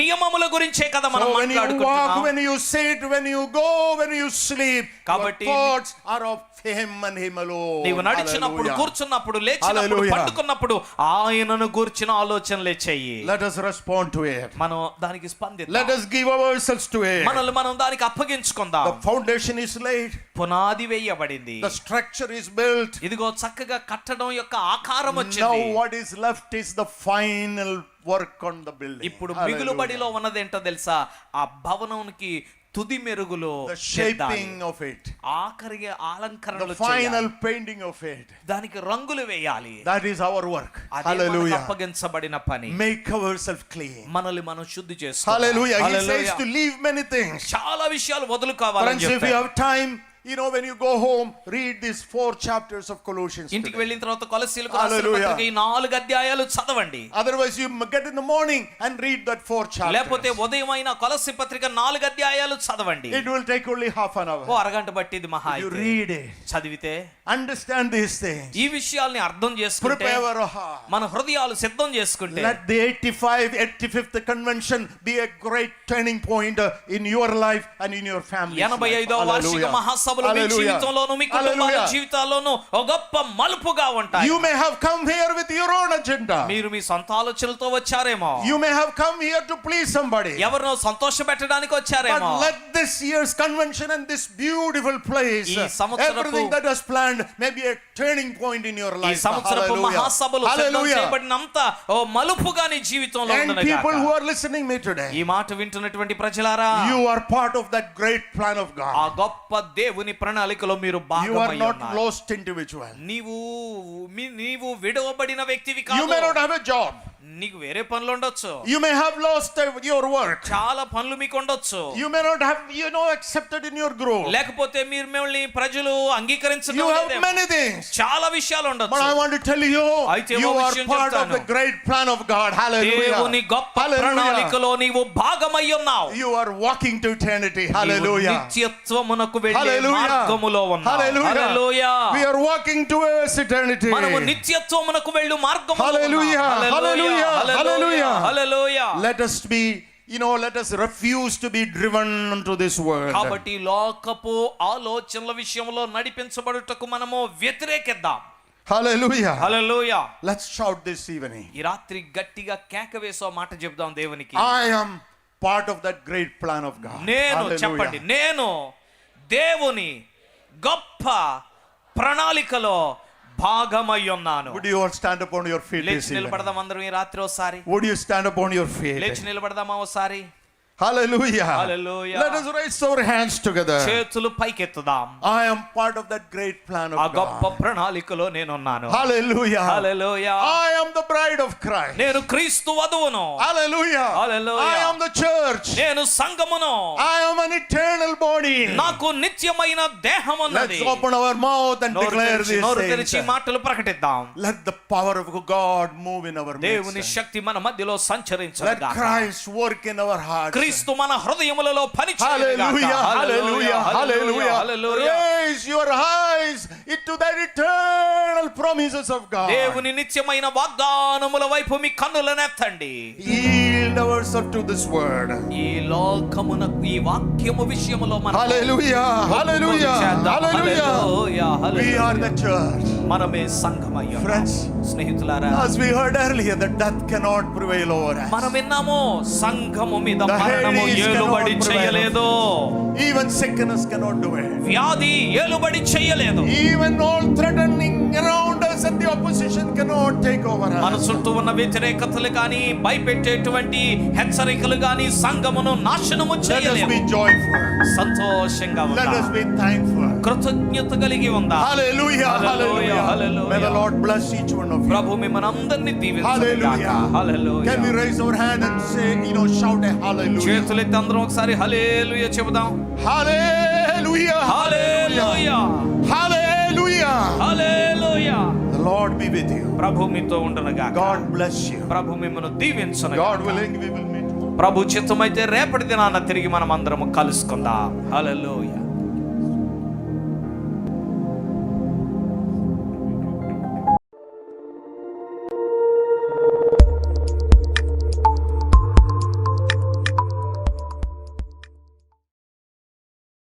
నియమముల గురించే కదా మనం So when you walk, మాట్లాడుకుంటున్నాం. when you sit, when you go, when you sleep, your కాబట్టి thoughts are of him and him alone. నీవు నడిచినప్పుడు, Hallelujah. కూర్చున్నప్పుడు, లేచినప్పుడు, Hallelujah. పడుకున్నప్పుడు ఆయనను గూర్చిన ఆలోచనలే చెయ్యి. Let us respond to it. మనం దానికి స్పందిద్దాం. Let us give ourselves to it. మనల్ని మనం దానికి అప్పగించుకుందాం. The foundation is laid. పునాది వేయబడింది. The structure is built. ఇదిగో చక్కగా కట్టడం యొక్క ఆకారం Now వచ్చింది. what is left is the final work on the building. ఇప్పుడు Hallelujah. మిగులుబడిలో ఉన్నదేంటో తెలుసా? ఆ భవనానికి తుది మెరుగులు, The shaping of it. ఆఖరిగా The అలంకరణలు final చేయాలి. painting of it. దానికి రంగులు వేయాలి. That is our work. అదే మనకు Hallelujah. అప్పగించబడిన పని. Make ourselves clean. మనల్ని మనం శుద్ధి చేసుకోవాలి. Hallelujah. He Hallelujah. says to leave many things. చాలా విషయాలు వదులుకోవాలని Friends, if you చెప్పారు. have time, you know, when you go home, read these 4 chapters of Colossians ఇంటికి today. వెళ్ళిన తర్వాత కొలస్సీలకు రాసిన Hallelujah. పత్రిక ఈ 4 అధ్యాయాలు చదవండి. Otherwise, you get in the morning and read that 4 లేకపోతే chapters. ఉదయం అయిన కొలస్సీ పత్రిక 4 అధ్యాయాలు చదవండి. It will take only half an oh hour. అరగంట పట్టింది మహా You అయితే. read it. చదివితే Understand these things. ఈ విషయాల్ని అర్థం చేసుకుంటే, Prepare our heart. మన హృదయాలు సిద్ధం చేసుకుంటే, Let the 85th convention be a great turning point in your life and in your family. 85వ వార్షిక మహాసభలు మీ జీవితంలోను, మీ కుటుంబాల జీవితాల్లోను ఒక గొప్ప మలుపుగా ఉంటాయి. You may have come here with your own agenda. మీరు మీ సొంత ఆలోచనలతో వచ్చారేమో, You may have come here to please somebody. ఎవరినో సంతోషపెట్టడానికి వచ్చారేమో. But let this year's convention and this beautiful place, ఈ సంవత్సరపు- everything that was planned, may be a turning point in your ఈ life. సంవత్సరపు Hallelujah. మహాసభలు సిద్ధం Hallelujah. చేయబడినంత ఓ మలుపుగా నీ జీవితంలో And ఉండును people గాక. who are listening me today, ఈ మాట వింటున్నటువంటి ప్రజలారా, you are part of that great plan of ఆ God. గొప్ప దేవుని ప్రణాళికలో మీరు You భాగమై are not ఉన్నారు. lost individual. నీవు విడవబడిన వ్యక్తివి You may కాదు. not have a job. నీకు వేరే పనులు ఉండొచ్చు, You may have lost your work. చాలా పనులు మీకు ఉండొచ్చు, You may not have, accepted in your growth. లేకపోతే మీరు మిమ్మల్ని ప్రజలు అంగీకరించడం You have లేదేమో. many things. చాలా విషయాలు But ఉండొచ్చు. I want to tell you, అయితే you ఓ are విషయం part of చెప్తాను. the great plan of God. Hallelujah. దేవుని గొప్ప Hallelujah. ప్రణాళికలో నీవు భాగమై ఉన్నావు. You are walking to eternity. నీవు Hallelujah. నిత్యత్వమునకు వెళ్ళే Hallelujah. మార్గములో ఉన్నావు. Hallelujah. Hallelujah. We are walking towards eternity. మనము నిత్యత్వమునకు వెళ్ళు మార్గములో Hallelujah. ఉన్నాము. Hallelujah. Hallelujah. Hallelujah. Let us be, let us refuse to be driven into this world. కాబట్టి లోకపు ఆలోచనల విషయంలో నడిపించబడుటకు మనము వ్యతిరేకిద్దాం. Hallelujah. Hallelujah. Let's shout this evening. ఈ రాత్రి గట్టిగా కేక వేసో మాట చెప్దాం దేవునికి. I am part of that great plan of God. నేను Hallelujah. చెప్పండి, నేను దేవుని గొప్ప ప్రణాళికలో భాగమై ఉన్నాను. Would you all stand upon your feet this లేచి evening? నిలబడదాం అందరం ఈ రాత్రి ఒకసారి. Would you stand upon your feet? లేచి నిలబడదామా ఒకసారి. Hallelujah. Hallelujah. Let us raise our hands together. చేతులు పైకెత్తుదాం. I am part of that great plan ఆ of గొప్ప God. ప్రణాళికలో నేనున్నాను. Hallelujah. Hallelujah. I am the bride of Christ. నేను క్రీస్తు వధువును. Hallelujah. Hallelujah. I am the church. నేను సంఘమును. I am an eternal body. నాకు నిత్యమైన దేహం ఉన్నది. Let's open our mouth and declare these నోరు things. తెరిచి మాటలు ప్రకటిద్దాం. Let the power of God move in our దేవుని midst. శక్తి మన మధ్యలో Let సంచరించుగాక. Christ work in our hearts. క్రీస్తు మన హృదయములలో పనిచేయుగాక. Hallelujah, hallelujah, hallelujah. Hallelujah. Raise your eyes into that eternal promises of God. దేవుని నిత్యమైన వాగ్దానముల వైపు మీ కన్నులనెత్తండి. Yield ourselves to this word. ఈ లోకమునకు ఈ వాక్యము విషయములో మనం Hallelujah, hallelujah, hallelujah. We are the church. మనమే సంఘమయ్యాం. Friends, స్నేహితులారా, as we heard earlier, that death cannot prevail over us. మనం విన్నాము సంఘము మీద The మరణము Hades ఏలుబడి cannot చేయలేదు. Even sickness cannot do it. వ్యాధి ఏలుబడి చేయలేదు. Even all threatening around us and the opposition cannot take over మన us. చుట్టూ ఉన్న వ్యతిరేకతలు కానీ భయపెట్టేటువంటి హెచ్చరికలు కానీ సంఘమును నాశనము Let us చేయలేవు. be joyful. సంతోషంగా Let us ఉందాం, be thankful. కృతజ్ఞత కలిగి ఉందా. Hallelujah. Hallelujah. Hallelujah. Hallelujah. May the Lord bless each one of you. ప్రభు మిమ్మల్ని అందరినీ దీవించును గాక. Hallelujah. Hallelujah. Can we raise our hand and say, shout a hallelujah? చేతులెత్తి అందరం ఒకసారి హల్లెలూయా చెబుదాం. Hallelujah. Hallelujah. Hallelujah. Hallelujah. The Lord be with you. ప్రభు మీతో ఉండును గాక. God bless you. ప్రభు మిమ్మల్ని దీవించును God గాక. willing, we will meet. ప్రభు చిత్తమైతే రేపటి దినాన తిరిగి మనం అందరం కలుసుకుందాం. హల్లెలూయా.